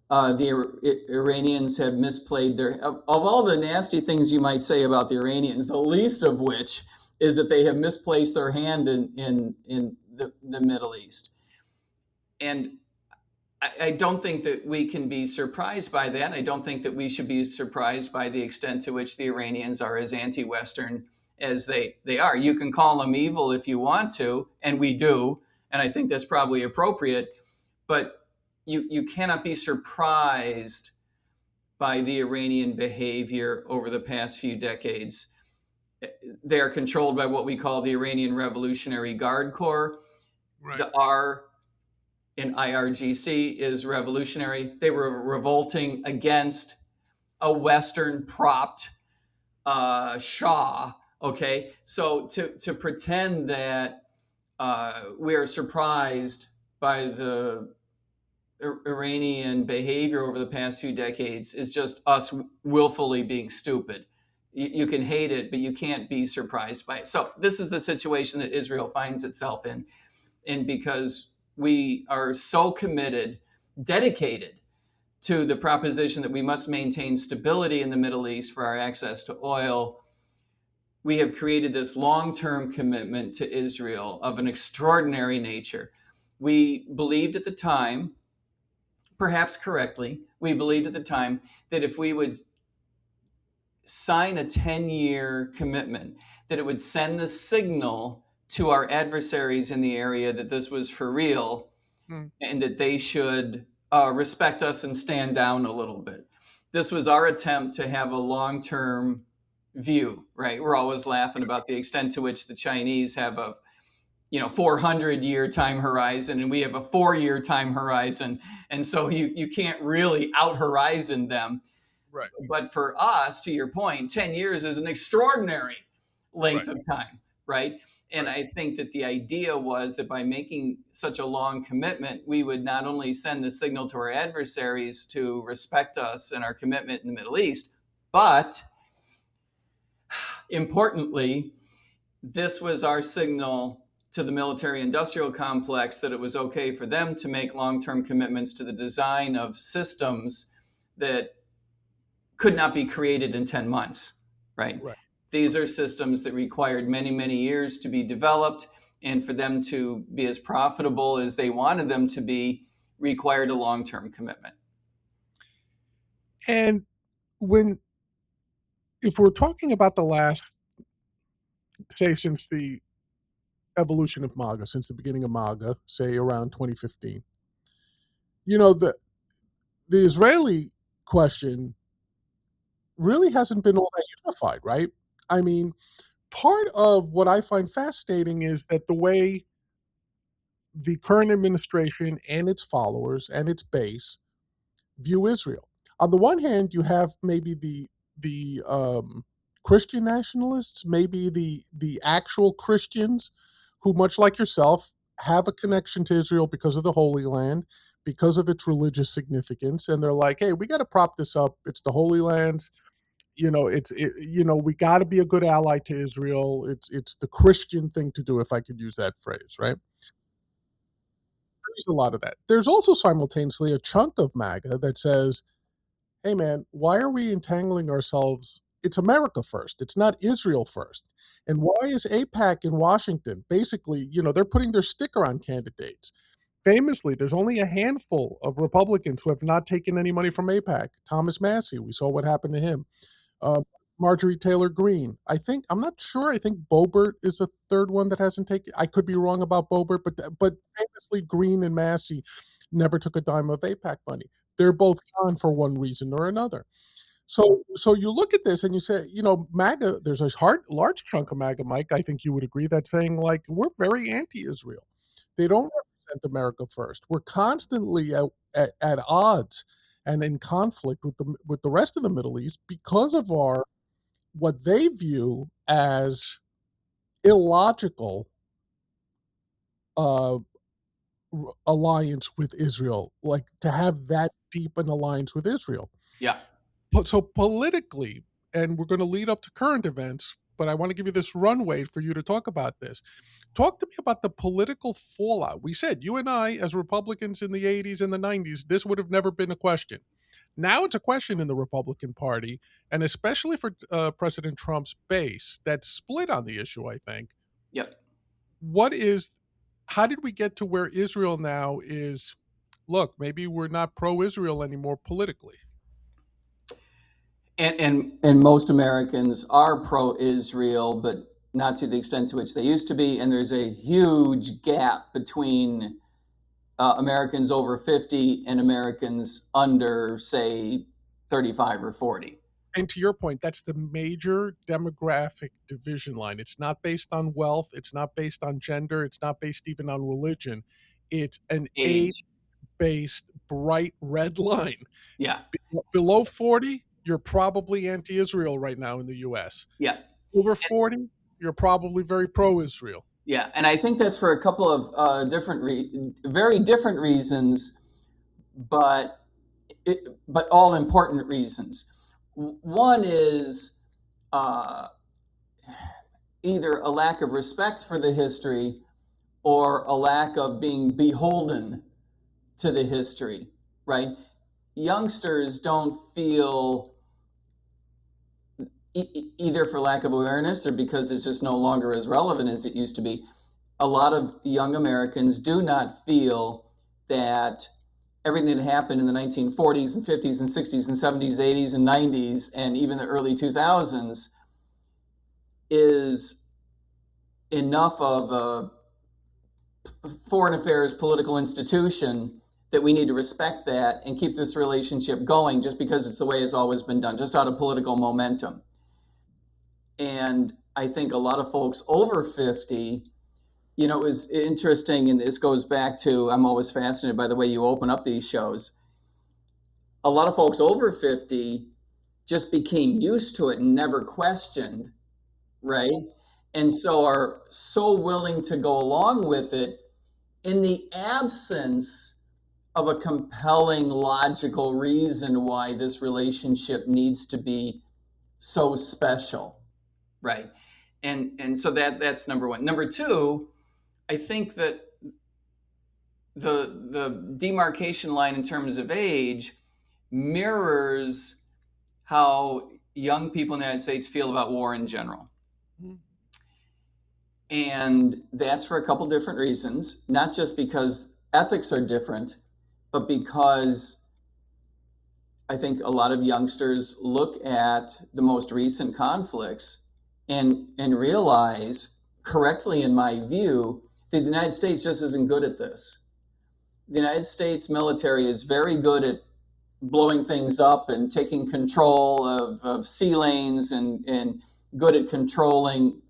the Iranians have misplayed of all the nasty things you might say about the Iranians, the least of which is that they have misplaced their hand in the Middle East. And I don't think that we can be surprised by that. I don't think that we should be surprised by the extent to which the Iranians are as anti-Western as they are. You can call them evil if you want to, and we do, and I think that's probably appropriate, but you cannot be surprised by the Iranian behavior over the past few decades. They are controlled by what we call the Iranian Revolutionary Guard Corps. Right. The R in IRGC is revolutionary. They were revolting against a Western propped Shah. Okay, so to pretend that we are surprised by the Iranian behavior over the past few decades is just us willfully being stupid. You can hate it, but you can't be surprised by it. So this is the situation that Israel finds itself in. And because we are so committed, dedicated to the proposition that we must maintain stability in the Middle East for our access to oil, we have created this long-term commitment to Israel of an extraordinary nature. We believed at the time, perhaps correctly, we believed at the time that if we would sign a 10-year commitment, that it would send the signal to our adversaries in the area that this was for real, and that they should respect us and stand down a little bit. This was our attempt to have a long-term view, right? We're always laughing about the extent to which the Chinese have a 400-year time horizon, and we have a 4-year time horizon. And so you can't really out-horizon them. Right. But for us, to your point, 10 years is an extraordinary length of time, right? And I think that the idea was that by making such a long commitment, we would not only send the signal to our adversaries to respect us and our commitment in the Middle East, but importantly, this was our signal to the military-industrial complex that it was okay for them to make long-term commitments to the design of systems that could not be created in 10 months, right? These are systems that required many, many years to be developed, and for them to be as profitable as they wanted them to be required a long-term commitment. And if we're talking about the last, say, since the evolution of MAGA, since the beginning of MAGA, say around 2015, the Israeli question really hasn't been all that unified, right? I mean, part of what I find fascinating is that the way the current administration and its followers and its base view Israel. On the one hand, you have maybe the Christian nationalists, maybe the actual Christians, who, much like yourself, have a connection to Israel because of the Holy Land, because of its religious significance, and they're like, "Hey, we got to prop this up. It's the Holy Lands. We got to be a good ally to Israel. It's the Christian thing to do, if I could use that phrase, right?" There's a lot of that. There's also simultaneously a chunk of MAGA that says, hey man, why are we entangling ourselves? It's America first. It's not Israel first. And why is AIPAC in Washington? Basically, they're putting their sticker on candidates. Famously, there's only a handful of Republicans who have not taken any money from AIPAC. Thomas Massie, we saw what happened to him. Uh, Marjorie Taylor Greene. I'm not sure. I think Boebert is a third one that hasn't taken. I could be wrong about Boebert, but famously, Greene and Massey never took a dime of AIPAC money. They're both gone for one reason or another. So you look at this and you say, MAGA. There's a large chunk of MAGA, Mike. I think you would agree that saying like we're very anti-Israel. They don't represent America first. We're constantly at odds and in conflict with the rest of the Middle East because of our what they view as illogical uh, alliance with Israel, like to have that deep an alliance with Israel. Yeah. So politically, and we're going to lead up to current events, but I want to give you this runway for you to talk about this. Talk to me about the political fallout. We said you and I, as Republicans in the 80s and the 90s, this would have never been a question. Now it's a question in the Republican Party, and especially for President Trump's base that's split on the issue, I think. Yep. How did we get to where Israel now is, look, maybe we're not pro-Israel anymore politically? And most Americans are pro-Israel, but not to the extent to which they used to be. And there's a huge gap between Americans over 50 and Americans under, say, 35 or 40. And to your point, that's the major demographic division line. It's not based on wealth. It's not based on gender. It's not based even on religion. It's an age-based bright red line. Yeah. Below 40, you're probably anti-Israel right now in the U.S. Yeah. Over 40, you're probably very pro-Israel. Yeah, and I think that's for a couple of very different reasons, but all important reasons. One is either a lack of respect for the history or a lack of being beholden to the history, right? Youngsters don't feel, either for lack of awareness or because it's just no longer as relevant as it used to be, a lot of young Americans do not feel that everything that happened in the 1940s and 50s and 60s and 70s, 80s and 90s, and even the early 2000s is enough of a foreign affairs political institution that we need to respect that and keep this relationship going just because it's the way it's always been done, just out of political momentum. And I think a lot of folks over 50, it was interesting, and this goes back to, I'm always fascinated by the way you open up these shows. A lot of folks over 50 just became used to it and never questioned, right? And so are so willing to go along with it in the absence of a compelling, logical reason why this relationship needs to be so special, right? And so that's number one. Number two, I think that the demarcation line in terms of age mirrors how young people in the United States feel about war in general. Mm-hmm. And that's for a couple different reasons, not just because ethics are different, but because I think a lot of youngsters look at the most recent conflicts and realize, correctly in my view, that the United States just isn't good at this. The United States military is very good at blowing things up and taking control of sea lanes and good at controlling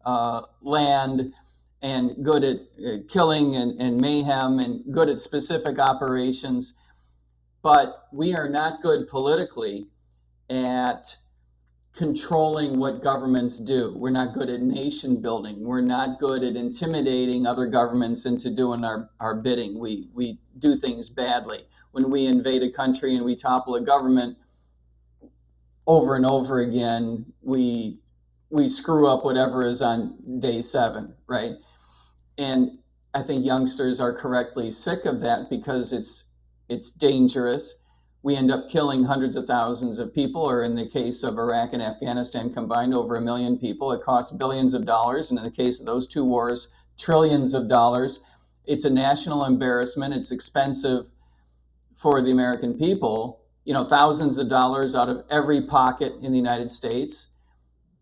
land, and good at killing and mayhem, and good at specific operations. But we are not good politically at controlling what governments do. We're not good at nation building. We're not good at intimidating other governments into doing our bidding. We do things badly. When we invade a country and we topple a government over and over again, we screw up whatever is on day 7, right? And I think youngsters are correctly sick of that because it's dangerous. We end up killing hundreds of thousands of people, or in the case of Iraq and Afghanistan combined, over 1 million people. It costs billions of dollars, and in the case of those 2 wars, trillions of dollars. It's a national embarrassment. It's expensive for the American people. Thousands of dollars out of every pocket in the United States.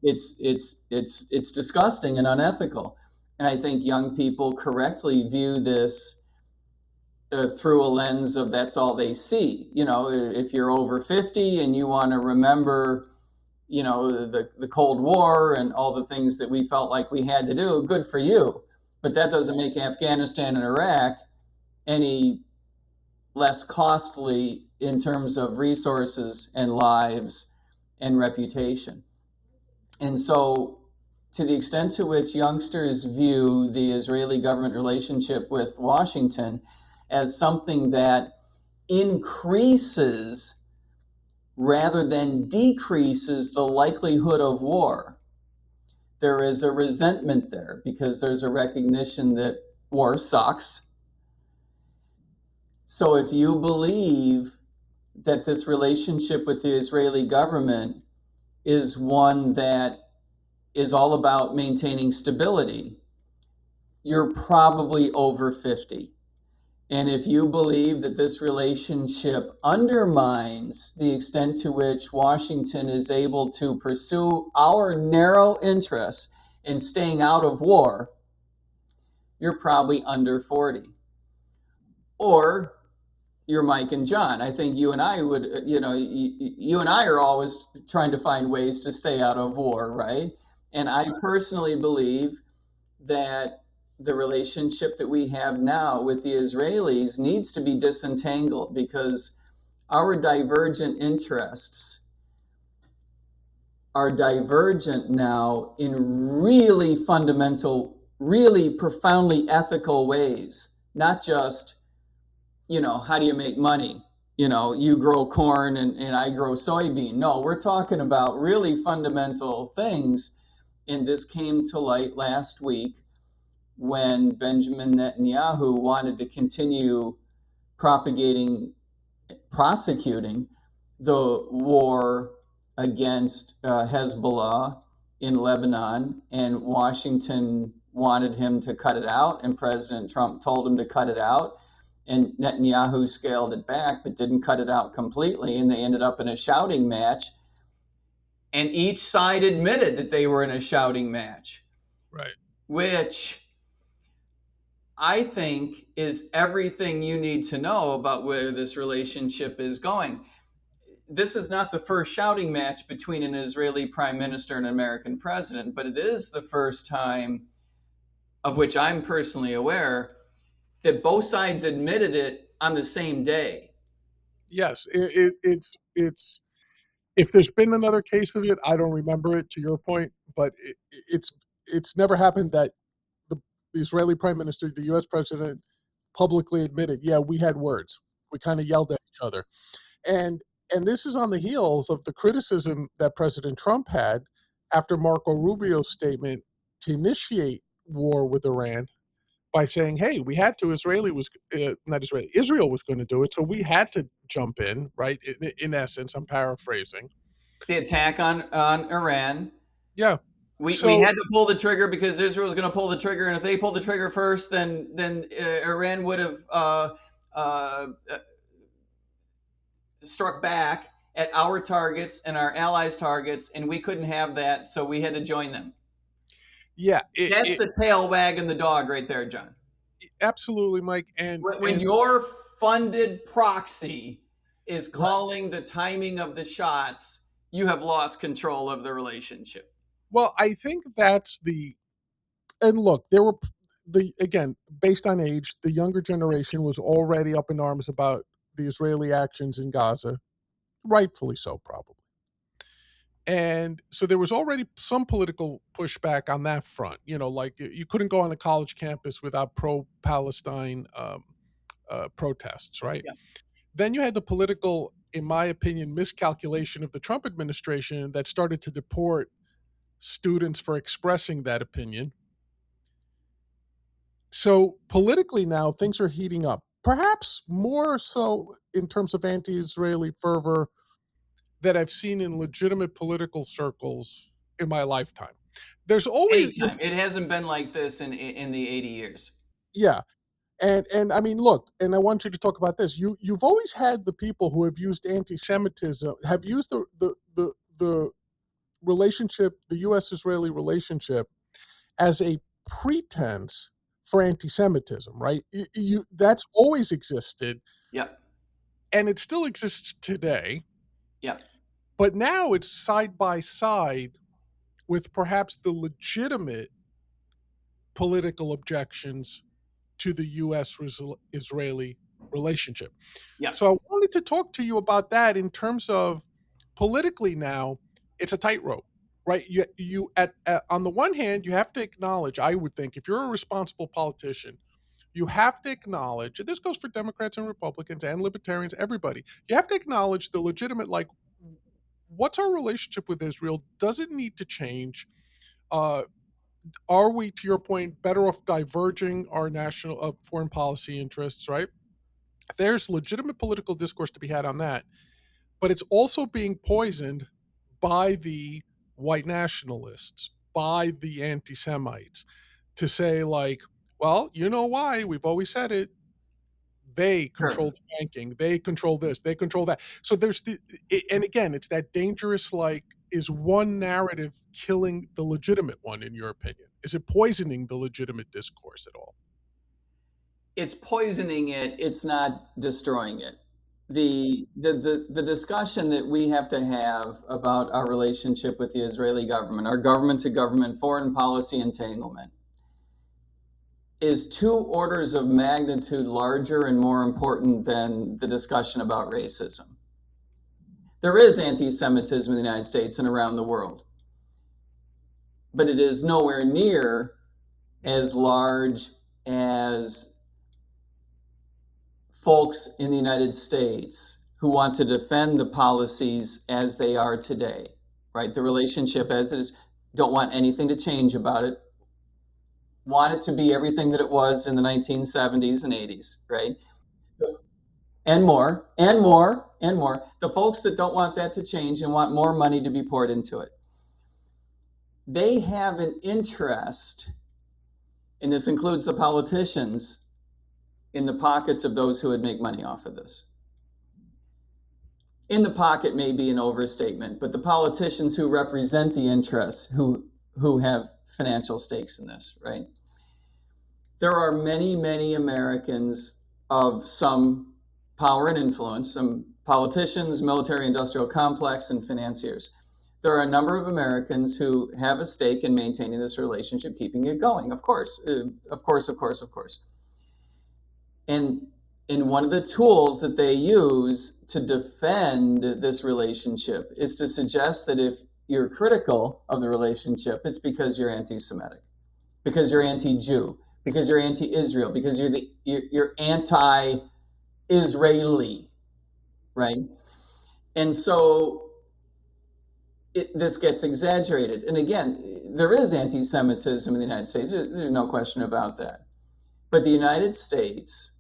It's disgusting and unethical. And I think young people correctly view this through a lens of that's all they see. If you're over 50 and you want to remember, the Cold War and all the things that we felt like we had to do, good for you. But that doesn't make Afghanistan and Iraq any less costly in terms of resources and lives and reputation. And so, to the extent to which youngsters view the Israeli government relationship with Washington as something that increases rather than decreases the likelihood of war, there is a resentment there because there's a recognition that war sucks. So if you believe that this relationship with the Israeli government is one that is all about maintaining stability, you're probably over 50. And if you believe that this relationship undermines the extent to which Washington is able to pursue our narrow interests in staying out of war, you're probably under 40. Or you're Mike and John. I think you and I would, you and I are always trying to find ways to stay out of war, right? And I personally believe that the relationship that we have now with the Israelis needs to be disentangled because our divergent interests are divergent now in really fundamental, really profoundly ethical ways, not just, how do you make money? You grow corn and I grow soybean. No, we're talking about really fundamental things. And this came to light last week when Benjamin Netanyahu wanted to continue prosecuting the war against Hezbollah in Lebanon, and Washington wanted him to cut it out, and President Trump told him to cut it out, and Netanyahu scaled it back but didn't cut it out completely, and they ended up in a shouting match, and each side admitted that they were in a shouting match. Right. Which I think is everything you need to know about where this relationship is going. This is not the first shouting match between an Israeli prime minister and an American president, but it is the first time, of which I'm personally aware, that both sides admitted it on the same day. Yes, it's if there's been another case of it, I don't remember it. To your point, but it's never happened that the Israeli prime minister, the U.S. president, publicly admitted, yeah, we had words. We kind of yelled at each other, and this is on the heels of the criticism that President Trump had after Marco Rubio's statement to initiate war with Iran by saying, "Hey, we had to. Not Israeli. Israel was going to do it, so we had to jump in." Right? In essence, I'm paraphrasing. The attack on Iran. Yeah. We So had to pull the trigger because Israel was going to pull the trigger, and if they pulled the trigger first, then Iran would have struck back at our targets and our allies' targets, and we couldn't have that, so we had to join them. yeah, That's the tail wagging the dog right there, John. Absolutely, Mike. And when your funded proxy is calling the timing of the shots, you have lost control of the relationship. Well, I think that's and look, there were again, based on age, the younger generation was already up in arms about the Israeli actions in Gaza, rightfully so, probably. And so there was already some political pushback on that front. Like you couldn't go on a college campus without pro-Palestine protests, right? Yeah. Then you had the political, in my opinion, miscalculation of the Trump administration that started to deport students for expressing that opinion. So politically now things are heating up, perhaps more so in terms of anti-Israeli fervor that I've seen in legitimate political circles in my lifetime. There's always, Anytime. It hasn't been like this in the 80 years. yeah, and I mean, look, and I want you to talk about this. You've always had the people who have used anti-Semitism, have used the relationship, the U.S. Israeli relationship, as a pretense for anti-Semitism, right? That's always existed, Yep. and it still exists today. Yep. But now it's side by side with perhaps the legitimate political objections to the U.S. Israeli relationship. Yep. So I wanted to talk to you about that in terms of politically now, it's a tightrope, right? You on the one hand, you have to acknowledge, I would think, if you're a responsible politician, you have to acknowledge, and this goes for Democrats and Republicans and libertarians, everybody, you have to acknowledge the legitimate, like, what's our relationship with Israel? Does it need to change? Are we, to your point, better off diverging our national foreign policy interests, right? There's legitimate political discourse to be had on that, but it's also being poisoned by the white nationalists, by the anti-Semites, to say, like, well, you know why? We've always said it. They control Sure. the banking. They control this. They control that. So there's and again, it's that dangerous, like, is one narrative killing the legitimate one, in your opinion? Is it poisoning the legitimate discourse at all? It's poisoning it. It's not destroying it. The discussion that we have to have about our relationship with the Israeli government, our government to government foreign policy entanglement, is 2 orders of magnitude larger and more important than the discussion about racism. There is anti-Semitism in the United States and around the world, but it is nowhere near as large as folks in the United States who want to defend the policies as they are today, right? The relationship as it is, don't want anything to change about it, want it to be everything that it was in the 1970s and 80s, right? And more, and more, and more. The folks that don't want that to change and want more money to be poured into it, they have an interest, and this includes the politicians, in the pockets of those who would make money off of this. In the pocket may be an overstatement, but the politicians who represent the interests, who have financial stakes in this, right? There are many, many Americans of some power and influence, some politicians, military industrial complex, and financiers. There are a number of Americans who have a stake in maintaining this relationship, keeping it going, of course. And one of the tools that they use to defend this relationship is to suggest that if you're critical of the relationship, it's because you're anti-Semitic, because you're anti-Jew, because you're anti-Israel, because you're anti-Israeli, right? And so this gets exaggerated. And again, there is anti-Semitism in the United States. There's no question about that. But the United States,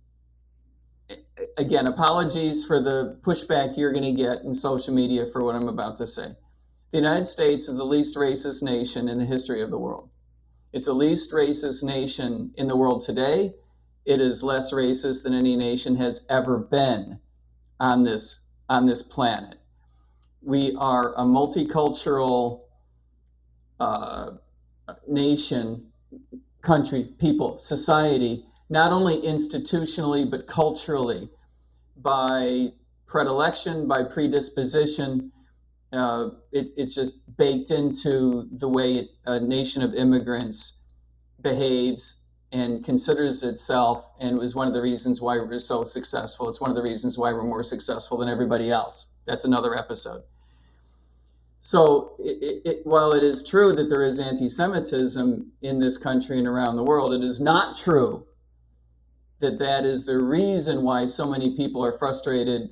again, apologies for the pushback you're going to get in social media for what I'm about to say. The United States is the least racist nation in the history of the world. It's the least racist nation in the world today. It is less racist than any nation has ever been on this planet. We are a multicultural nation, country, people, society, not only institutionally but culturally, by predilection, by predisposition, it's just baked into the way a nation of immigrants behaves and considers itself, and was one of the reasons why we're so successful. It's one of the reasons why we're more successful than everybody else. That's another episode. So while it is true that there is anti-Semitism in this country and around the world, it is not true that that is the reason why so many people are frustrated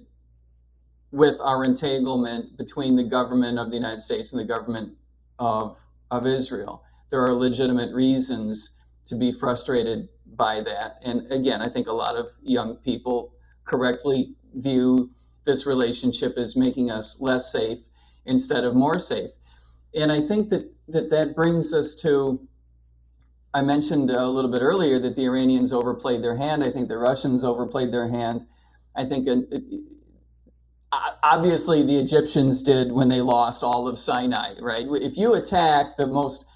with our entanglement between the government of the United States and the government of Israel. There are legitimate reasons to be frustrated by that. And again, I think a lot of young people correctly view this relationship as making us less safe instead of more safe. And I think that brings us to, I mentioned a little bit earlier that the Iranians overplayed their hand. I think the Russians overplayed their hand. I think obviously the Egyptians did when they lost all of Sinai, right? If you attack the most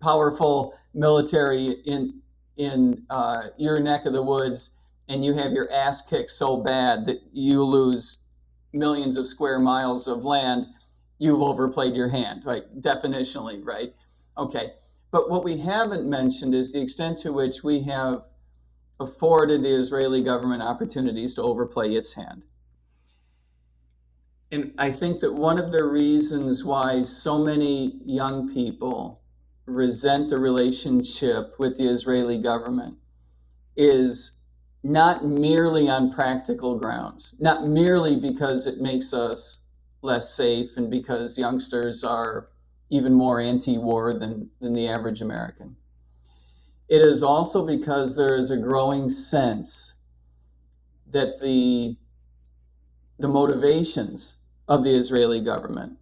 powerful military in your neck of the woods and you have your ass kicked so bad that you lose millions of square miles of land, you've overplayed your hand, right? Definitionally, right? Okay. But what we haven't mentioned is the extent to which we have afforded the Israeli government opportunities to overplay its hand. And I think that one of the reasons why so many young people resent the relationship with the Israeli government is not merely on practical grounds, not merely because it makes us less safe and because youngsters are even more anti-war than the average American. It is also because there is a growing sense that the motivations of the Israeli government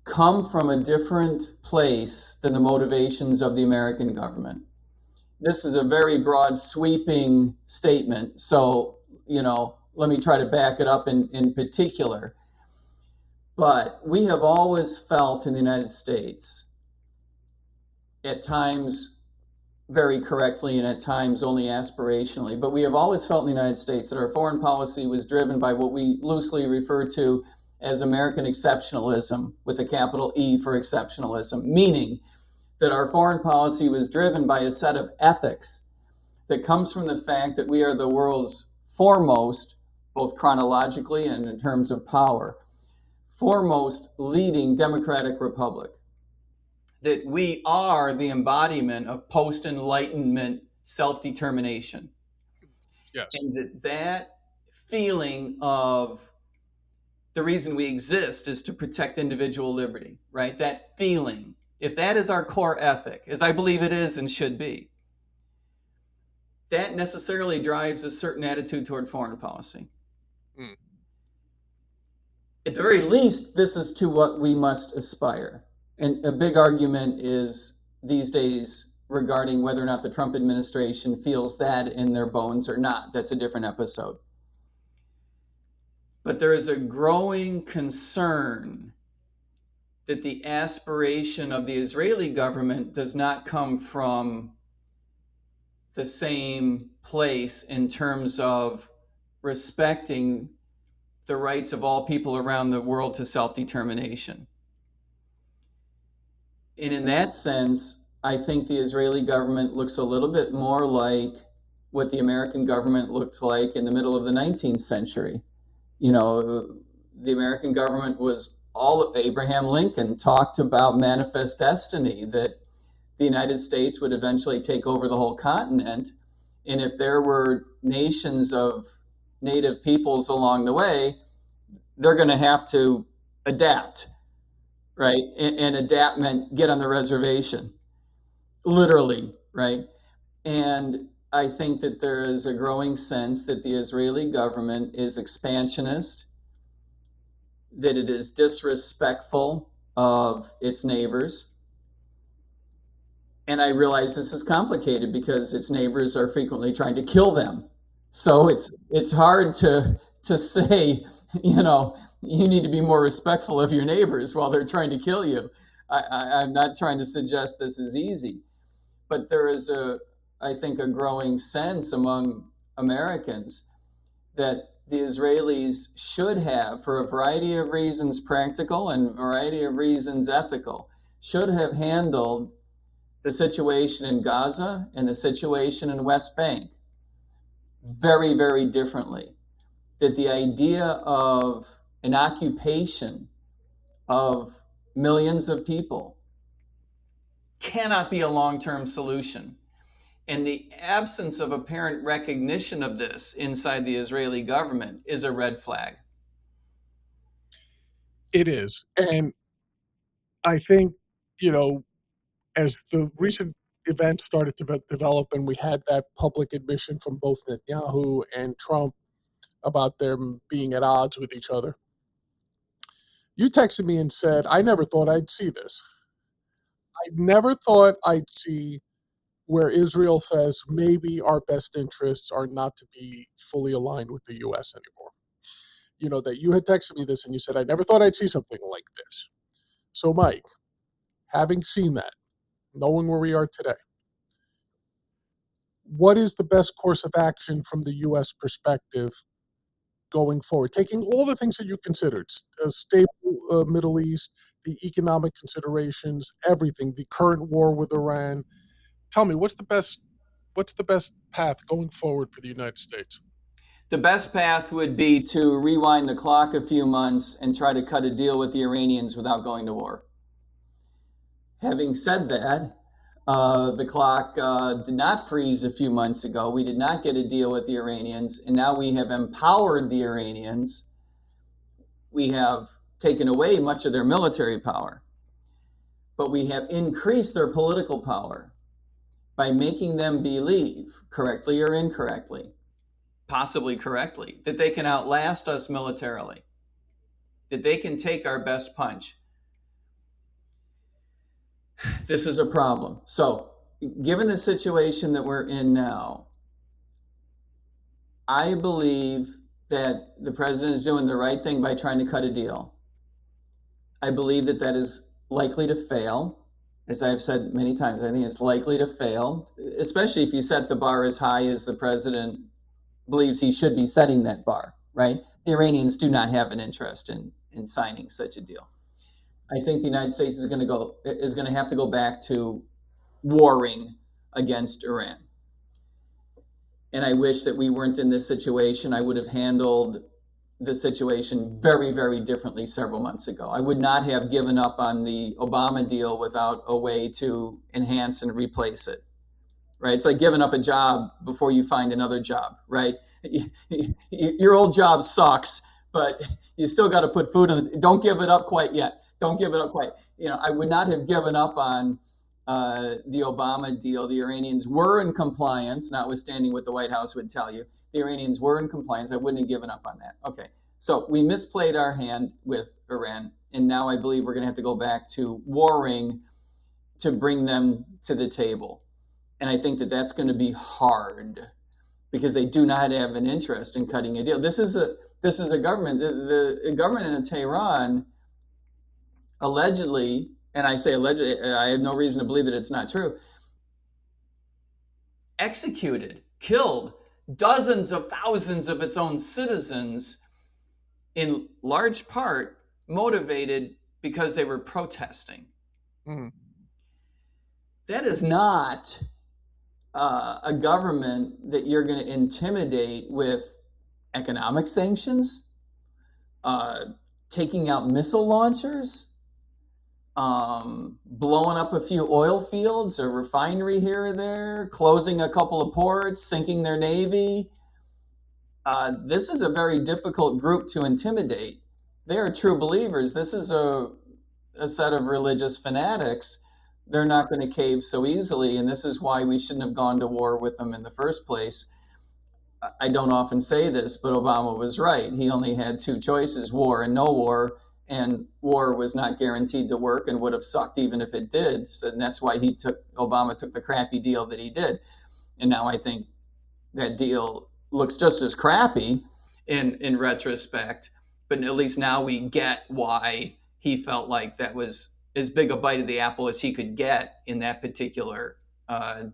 come from a different place than the motivations of the American government. This is a very broad, sweeping statement. So, let me try to back it up in particular. But we have always felt in the United States, at times very correctly and at times only aspirationally, but we have always felt in the United States that our foreign policy was driven by what we loosely refer to as American exceptionalism, with a capital E for exceptionalism, meaning that our foreign policy was driven by a set of ethics that comes from the fact that we are the world's foremost, both chronologically and in terms of power, foremost leading democratic republic. That we are the embodiment of post-Enlightenment self-determination. Yes. And that feeling of the reason we exist is to protect individual liberty, right? That feeling, if that is our core ethic, as I believe it is and should be, that necessarily drives a certain attitude toward foreign policy. At the very least, this is to what we must aspire. And a big argument is these days regarding whether or not the Trump administration feels that in their bones or not. That's a different episode. But there is a growing concern that the aspiration of the Israeli government does not come from the same place in terms of respecting the rights of all people around the world to self-determination. And in that sense, I think the Israeli government looks a little bit more like what the American government looked like in the middle of the 19th century. The American government was Abraham Lincoln talked about manifest destiny, that the United States would eventually take over the whole continent. And if there were nations of native peoples along the way, they're going to have to adapt, right? And adapt meant get on the reservation, literally, right? And I think that there is a growing sense that the Israeli government is expansionist, that it is disrespectful of its neighbors. And I realize this is complicated because its neighbors are frequently trying to kill them. So it's hard to say, you need to be more respectful of your neighbors while they're trying to kill you. I'm not trying to suggest this is easy, but there is I think a growing sense among Americans that the Israelis should have, for a variety of reasons practical and a variety of reasons ethical, should have handled the situation in Gaza and the situation in West Bank very, very differently. That the idea of an occupation of millions of people cannot be a long-term solution. And the absence of apparent recognition of this inside the Israeli government is a red flag. It is. And I think, as the recent events started to develop and we had that public admission from both Netanyahu and Trump about them being at odds with each other, you texted me and said, I never thought I'd see this. I never thought I'd see where Israel says maybe our best interests are not to be fully aligned with the U.S. anymore. That you had texted me this and you said, I never thought I'd see something like this. So, Mike, having seen that, knowing where we are today, what is the best course of action from the U.S. perspective going forward? Taking all the things that you considered, a stable Middle East, the economic considerations, everything, the current war with Iran. Tell me, what's the best path going forward for the United States? The best path would be to rewind the clock a few months and try to cut a deal with the Iranians without going to war. Having said that, the clock did not freeze a few months ago. We did not get a deal with the Iranians, and now we have empowered the Iranians. We have taken away much of their military power, but we have increased their political power by making them believe, correctly or incorrectly, possibly correctly, that they can outlast us militarily, that they can take our best punch. This is a problem. So, given the situation that we're in now, I believe that the president is doing the right thing by trying to cut a deal. I believe that that is likely to fail. As I've said many times, I think it's likely to fail, especially if you set the bar as high as the president believes he should be setting that bar, right? The Iranians do not have an interest in signing such a deal. I think the United States is going to have to go back to warring against Iran. And I wish that we weren't in this situation. I would have handled the situation very, very differently several months ago. I would not have given up on the Obama deal without a way to enhance and replace it, right? It's like giving up a job before you find another job, right? Your old job sucks, but you still got to put food on the, don't give it up quite yet. Don't give it up quite. I would not have given up on the Obama deal. The Iranians were in compliance, notwithstanding what the White House would tell you. The Iranians were in compliance. I wouldn't have given up on that. Okay, so we misplayed our hand with Iran, and now I believe we're going to have to go back to warring to bring them to the table. And I think that that's going to be hard because they do not have an interest in cutting a deal. This is a government. The government in Tehran allegedly, and I say allegedly, I have no reason to believe that it's not true, executed, killed dozens of thousands of its own citizens, in large part motivated because they were protesting. Mm. That is not a government that you're going to intimidate with economic sanctions, taking out missile launchers, blowing up a few oil fields, a refinery here or there, closing a couple of ports, sinking their navy. This is a very difficult group to intimidate. They are true believers. This is a set of religious fanatics. They're not going to cave so easily, and this is why we shouldn't have gone to war with them in the first place. I don't often say this, but Obama was right. He only had two choices, war and no war, and war was not guaranteed to work and would have sucked even if it did. So that's why Obama took the crappy deal that he did. And now I think that deal looks just as crappy in retrospect, but at least now we get why he felt like that was as big a bite of the apple as he could get in that particular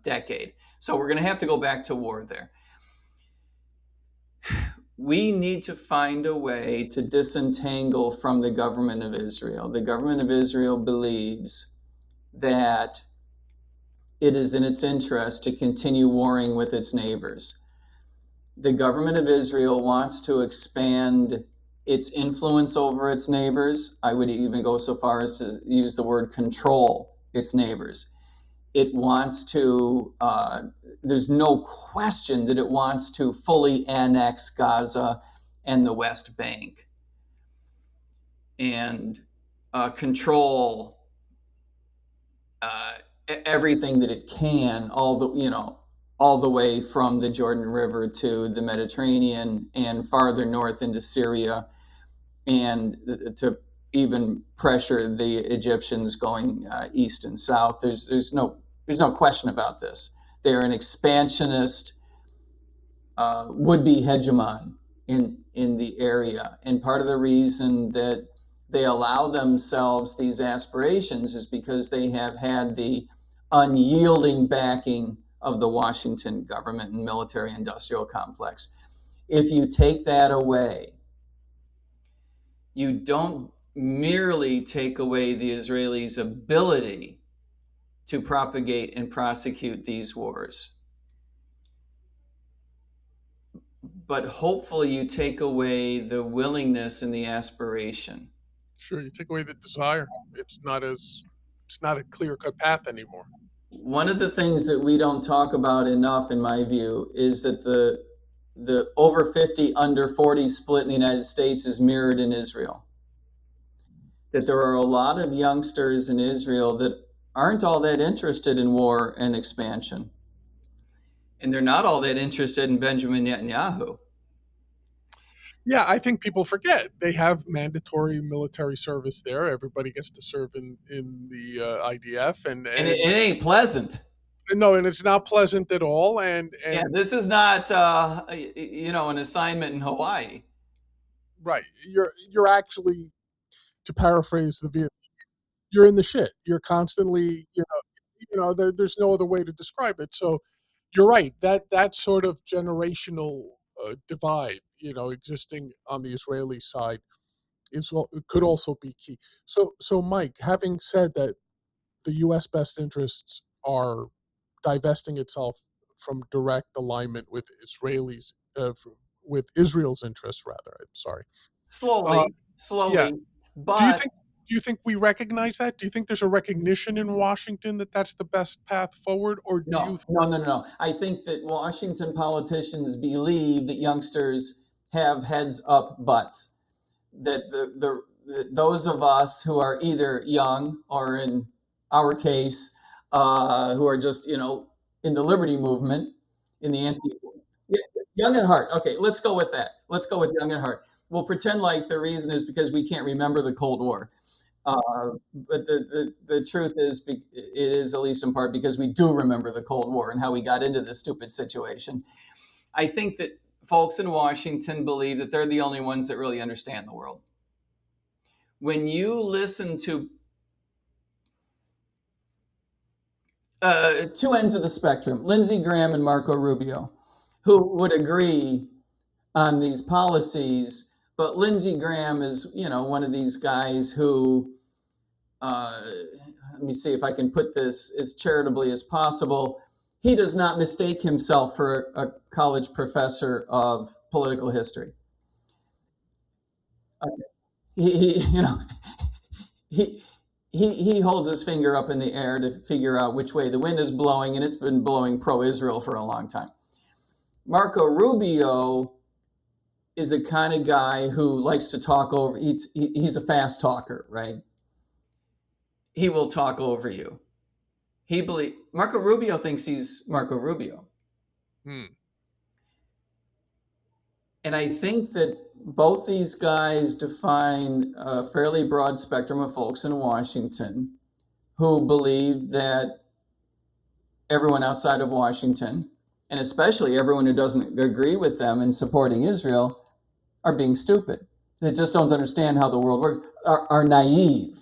decade. So we're going to have to go back to war there. we need to find a way to disentangle from the government of Israel. The government of Israel believes that it is in its interest to continue warring with its neighbors. The government of Israel wants to expand its influence over its neighbors. I would even go so far as to use the word control its neighbors. It wants to, there's no question that it wants to fully annex Gaza and the West Bank and control everything that it can, all the way from the Jordan River to the Mediterranean and farther north into Syria, and to even pressure the Egyptians going east and south. There's no question about this. They're an expansionist would-be hegemon in the area, and part of the reason that they allow themselves these aspirations is because they have had the unyielding backing of the Washington government and military industrial complex. If you take that away, you don't merely take away the Israelis' ability to propagate and prosecute these wars, but hopefully you take away the willingness and the aspiration. Sure, you take away the desire. It's not a clear-cut path anymore. One of the things that we don't talk about enough, in my view, is that the over 50, under 40 split in the United States is mirrored in Israel. That there are a lot of youngsters in Israel that aren't all that interested in war and expansion. And they're not all that interested in Benjamin Netanyahu. Yeah, I think people forget they have mandatory military service there. Everybody gets to serve in the IDF, And it ain't pleasant. No, and it's not pleasant at all. And yeah, this is not an assignment in Hawaii. Right, you're actually, to paraphrase the Viet, you're in the shit. You're constantly, there's no other way to describe it. So you're right, that sort of generational divide, existing on the Israeli side could also be key. So Mike, having said that, the U.S. best interests are divesting itself from direct alignment with with Israel's interests, rather. I'm sorry. Uh, yeah. Slowly, Do you but think do you think we recognize that? Do you think there's a recognition in Washington that that's the best path forward, or do you? no. I think that Washington politicians believe that youngsters have heads up butts. That those of us who are either young or, in our case, who are just in the liberty movement, in the anti young at heart. Okay, let's go with that. Let's go with young at heart. We'll pretend like the reason is because we can't remember the Cold War. But the truth is, it is at least in part because we do remember the Cold War and how we got into this stupid situation. I think that folks in Washington believe that they're the only ones that really understand the world. When you listen to two ends of the spectrum, Lindsey Graham and Marco Rubio, who would agree on these policies, but Lindsey Graham is, one of these guys who, let me see if I can put this as charitably as possible. He does not mistake himself for a college professor of political history. Okay. He holds his finger up in the air to figure out which way the wind is blowing, and it's been blowing pro-Israel for a long time. Marco Rubio is a kind of guy who likes to talk over. He's a fast talker, right? He will talk over you. Marco Rubio thinks he's Marco Rubio. And I think that both these guys define a fairly broad spectrum of folks in Washington who believe that everyone outside of Washington, and especially everyone who doesn't agree with them in supporting Israel, are being stupid. They just don't understand how the world works, are naive,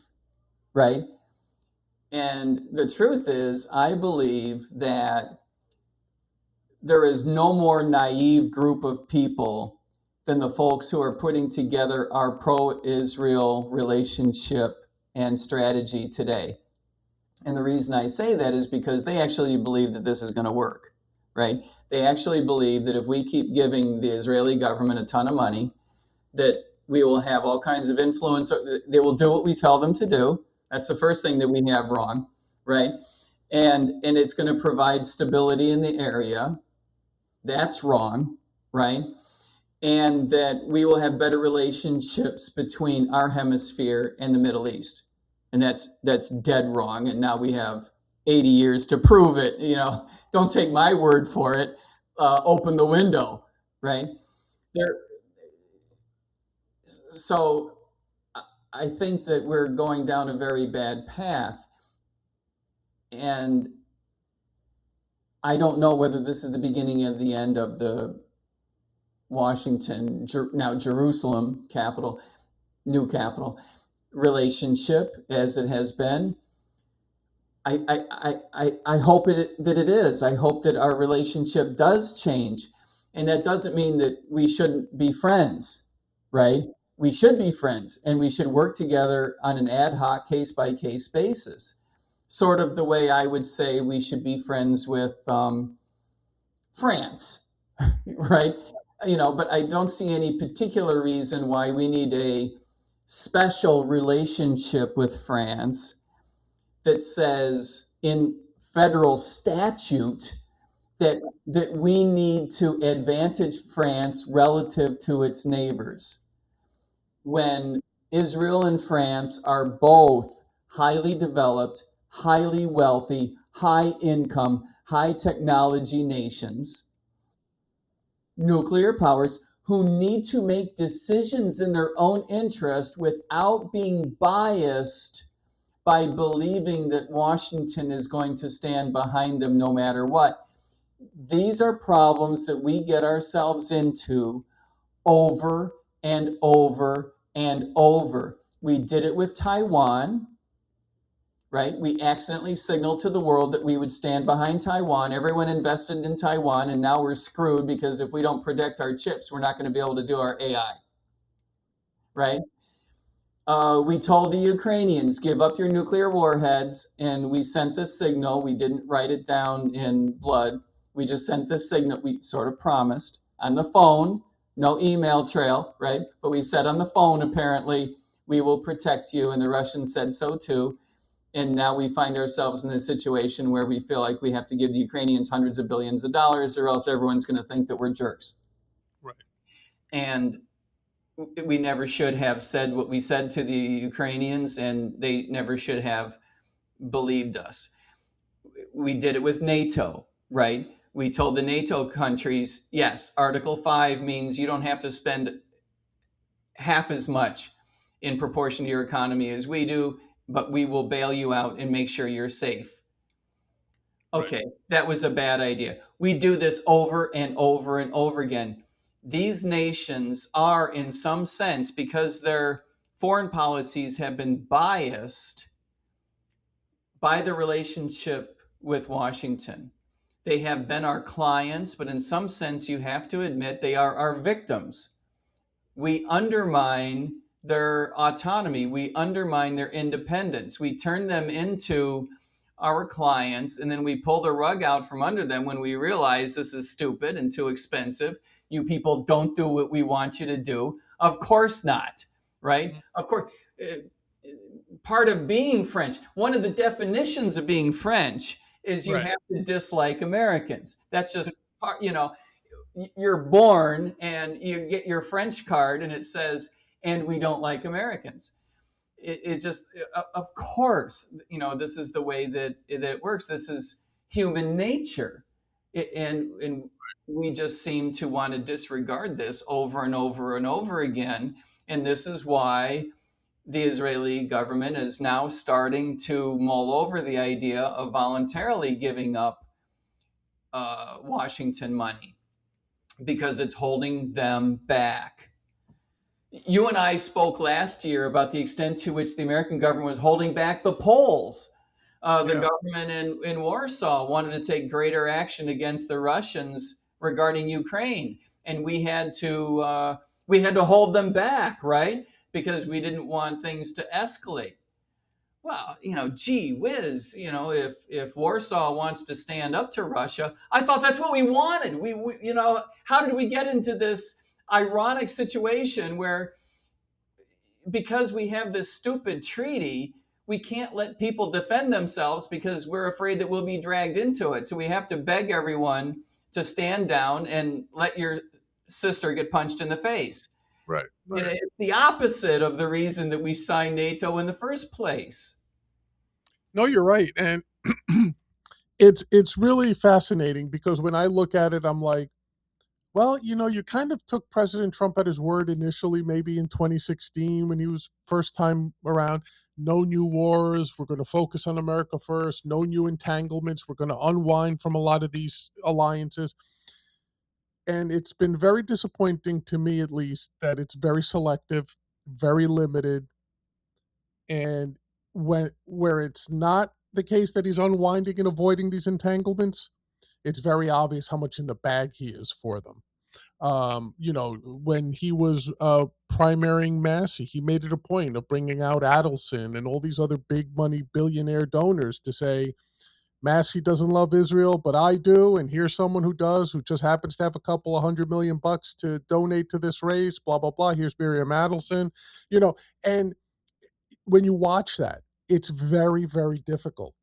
right? And the truth is, I believe that there is no more naive group of people than the folks who are putting together our pro-Israel relationship and strategy today. And the reason I say that is because they actually believe that this is going to work, right? They actually believe that if we keep giving the Israeli government a ton of money, that we will have all kinds of influence. They will do what we tell them to do. That's the first thing that we have wrong, right? And it's going to provide stability in the area. That's wrong, right? And that we will have better relationships between our hemisphere and the Middle East. And that's dead wrong. And now we have 80 years to prove it. Don't take my word for it. Open the window, right? There. So I think that we're going down a very bad path. And I don't know whether this is the beginning of the end of the Washington, now Jerusalem capital, new capital relationship as it has been. I hope that it is. I hope that our relationship does change. And that doesn't mean that we shouldn't be friends, right? We should be friends and we should work together on an ad hoc case by case basis. Sort of the way I would say we should be friends with France, right? But I don't see any particular reason why we need a special relationship with France that says in federal statute that we need to advantage France relative to its neighbors, when Israel and France are both highly developed, highly wealthy, high income, high technology nations, nuclear powers who need to make decisions in their own interest without being biased by believing that Washington is going to stand behind them no matter what. These are problems that we get ourselves into over and over and over. We did it with Taiwan, right? We accidentally signaled to the world that we would stand behind Taiwan. Everyone invested in Taiwan, and now we're screwed because if we don't protect our chips, we're not going to be able to do our AI, right? We told the Ukrainians, give up your nuclear warheads, and we sent this signal. We didn't write it down in blood. We just sent this signal. We sort of promised on the phone, no email trail, right? But we said on the phone, apparently, we will protect you, and the Russians said so too. And now we find ourselves in a situation where we feel like we have to give the Ukrainians hundreds of billions of dollars, or else everyone's going to think that we're jerks. Right. And we never should have said what we said to the Ukrainians, and they never should have believed us. We did it with NATO, right? We told the NATO countries, yes, Article 5 means you don't have to spend half as much in proportion to your economy as we do, but we will bail you out and make sure you're safe. Okay, that was a bad idea. We do this over and over and over again. These nations are, in some sense, because their foreign policies have been biased by the relationship with Washington. They have been our clients, but in some sense, you have to admit they are our victims. We undermine their autonomy. We undermine their independence. We turn them into our clients, and then we pull the rug out from under them when we realize this is stupid and too expensive. You people don't do what we want you to do. Of course not, right? Of course. Part of being French, one of the definitions of being French is you have to dislike Americans. That's just, you're born and you get your French card and it says, and we don't like Americans. It just, of course, this is the way that it works. This is human nature. And we just seem to want to disregard this over and over and over again. And this is why the Israeli government is now starting to mull over the idea of voluntarily giving up Washington money because it's holding them back. You and I spoke last year about the extent to which the American government was holding back the Poles. The government in Warsaw wanted to take greater action against the Russians regarding Ukraine. And we had to We had to hold them back, right? Because we didn't want things to escalate. Well, gee whiz, if Warsaw wants to stand up to Russia, I thought that's what we wanted. How did we get into this ironic situation where, because we have this stupid treaty, we can't let people defend themselves because we're afraid that we'll be dragged into it. So we have to beg everyone to stand down and let your sister get punched in the face. Right, right. It's the opposite of the reason that we signed NATO in the first place. No, you're right, and it's really fascinating because when I look at it, I'm like, well, you kind of took President Trump at his word initially, maybe in 2016 when he was first time around. No new wars. We're going to focus on America first. No new entanglements. We're going to unwind from a lot of these alliances. And it's been very disappointing to me, at least, that it's very selective, very limited, and where it's not the case that he's unwinding and avoiding these entanglements, it's very obvious how much in the bag he is for them. When he was primarying Massie, he made it a point of bringing out Adelson and all these other big money billionaire donors to say, Massie doesn't love Israel, but I do. And here's someone who does, who just happens to have a couple of $100 million to donate to this race, blah, blah, blah. Here's Miriam Adelson, and when you watch that, it's very, very difficult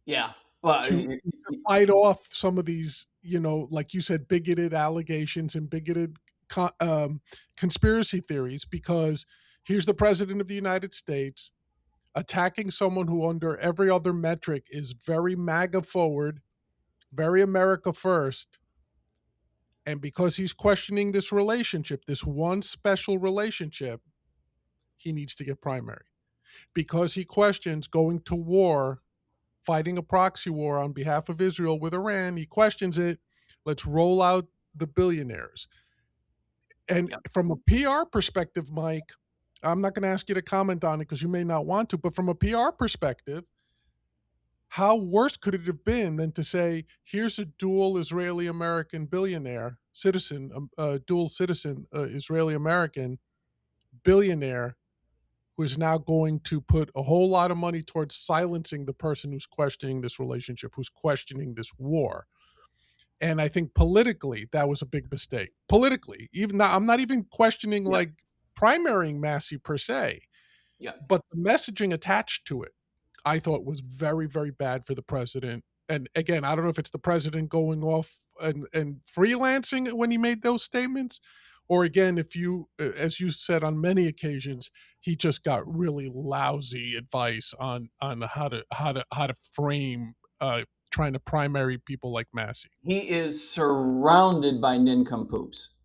Yeah. Well, to fight off some of these, like you said, bigoted allegations and bigoted conspiracy theories, because here's the president of the United States attacking someone who, under every other metric, is very MAGA forward, very America first. And because he's questioning this relationship, this one special relationship, he needs to get primary. Because he questions going to war, fighting a proxy war on behalf of Israel with Iran, he questions it. Let's roll out the billionaires. And yeah. from a PR perspective, Mike, I'm not going to ask you to comment on it because you may not want to, but from a PR perspective, how worse could it have been than to say, here's a dual Israeli American billionaire, citizen, dual citizen, Israeli American billionaire, who is now going to put a whole lot of money towards silencing the person who's questioning this relationship, who's questioning this war. And I think politically, that was a big mistake. Politically, even now, I'm not even questioning Yeah. like primarying Massie per se, Yeah. but the messaging attached to it, I thought was very, very bad for the president. And again, I don't know if it's the president going off and freelancing when he made those statements, or again, if you, as you said on many occasions, he just got really lousy advice on how to frame trying to primary people like Massie. He is surrounded by nincompoops.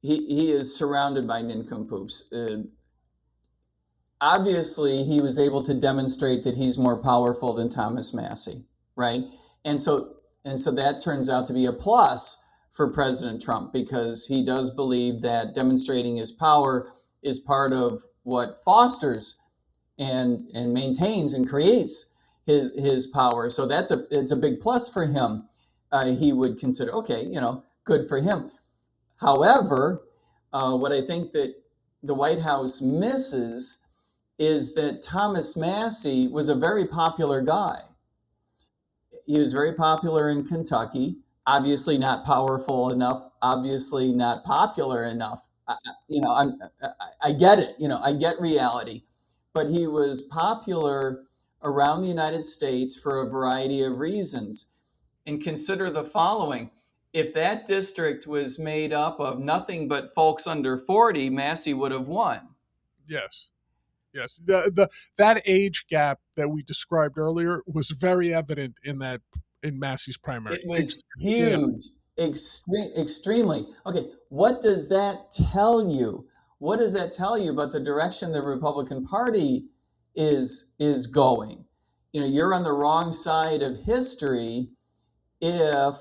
He is surrounded by nincompoops. Obviously, he was able to demonstrate that he's more powerful than Thomas Massie, right? And so that turns out to be a plus for President Trump, because he does believe that demonstrating his power is part of what fosters and maintains and creates his power. So it's a big plus for him. He would consider, okay, good for him. However, what I think that the White House misses is that Thomas Massie was a very popular guy. He was very popular in Kentucky, obviously not powerful enough, obviously not popular enough. I get it, I get reality, but he was popular around the United States for a variety of reasons. And consider the following: if that district was made up of nothing but folks under 40, Massie would have won. Yes. Yes, that age gap that we described earlier was very evident in Massie's primary. It was Yeah, huge, extremely. Okay, what does that tell you? What does that tell you about the direction the Republican Party is going? You're on the wrong side of history if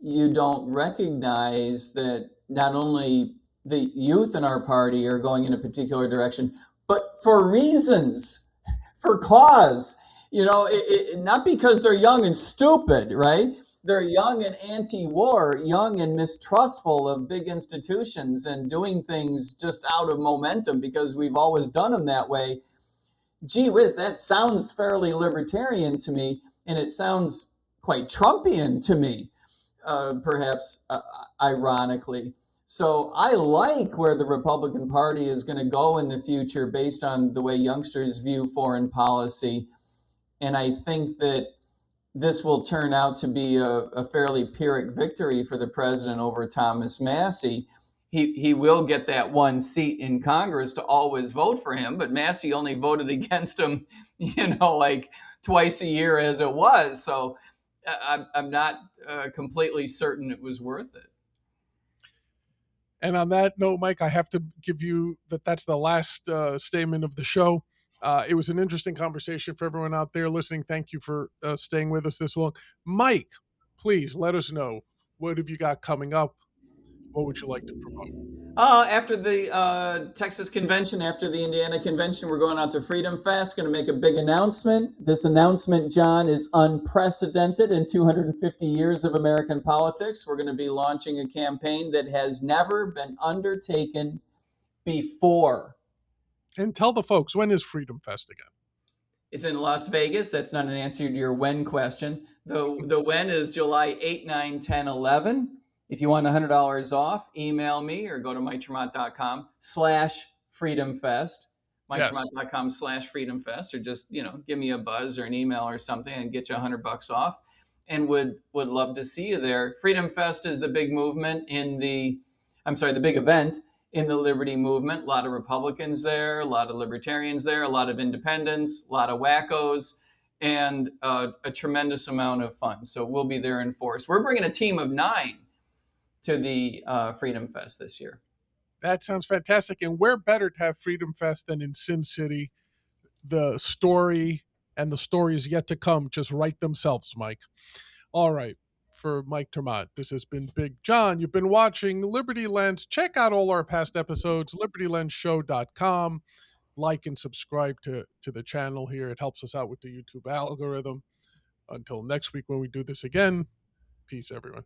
you don't recognize that not only the youth in our party are going in a particular direction, but for reasons, for cause. Not because they're young and stupid, right? they're young and anti-war, young and mistrustful of big institutions and doing things just out of momentum because we've always done them that way. Gee whiz, that sounds fairly libertarian to me, and it sounds quite Trumpian to me, perhaps ironically. So I like where the Republican Party is going to go in the future based on the way youngsters view foreign policy. And I think that this will turn out to be a fairly Pyrrhic victory for the president over Thomas Massie. He will get that one seat in Congress to always vote for him, but Massie only voted against him, like twice a year as it was. So I'm not completely certain it was worth it. And on that note, Mike, I have to give you that's the last statement of the show. It was an interesting conversation for everyone out there listening. Thank you for staying with us this long. Mike, please let us know, what have you got coming up? What would you like to promote? After the Texas convention, after the Indiana convention, we're going out to FreedomFest, going to make a big announcement. This announcement, John, is unprecedented in 250 years of American politics. We're going to be launching a campaign that has never been undertaken before. And tell the folks, when is FreedomFest again? It's in Las Vegas. That's not an answer to your when question. The when is July 8, 9, 10, 11. If you want $100 off, email me or go to MikeTremont.com/freedomfest, MikeTremont.com/freedomfest, or just, give me a buzz or an email or something and get you $100 off. And would love to see you there. Freedom Fest is the big movement the big event in the liberty movement. A lot of Republicans there, a lot of libertarians there, a lot of independents, a lot of wackos, and a tremendous amount of fun. So we'll be there in force. We're bringing a team of 9 to the Freedom Fest this year. That sounds fantastic. And where better to have Freedom Fest than in Sin City? The story and the stories yet to come just write themselves, Mike. All right. For Mike Tremont, this has been Big John. You've been watching Liberty Lens. Check out all our past episodes, libertylenshow.com. Like and subscribe to the channel here. It helps us out with the YouTube algorithm. Until next week when we do this again, peace, everyone.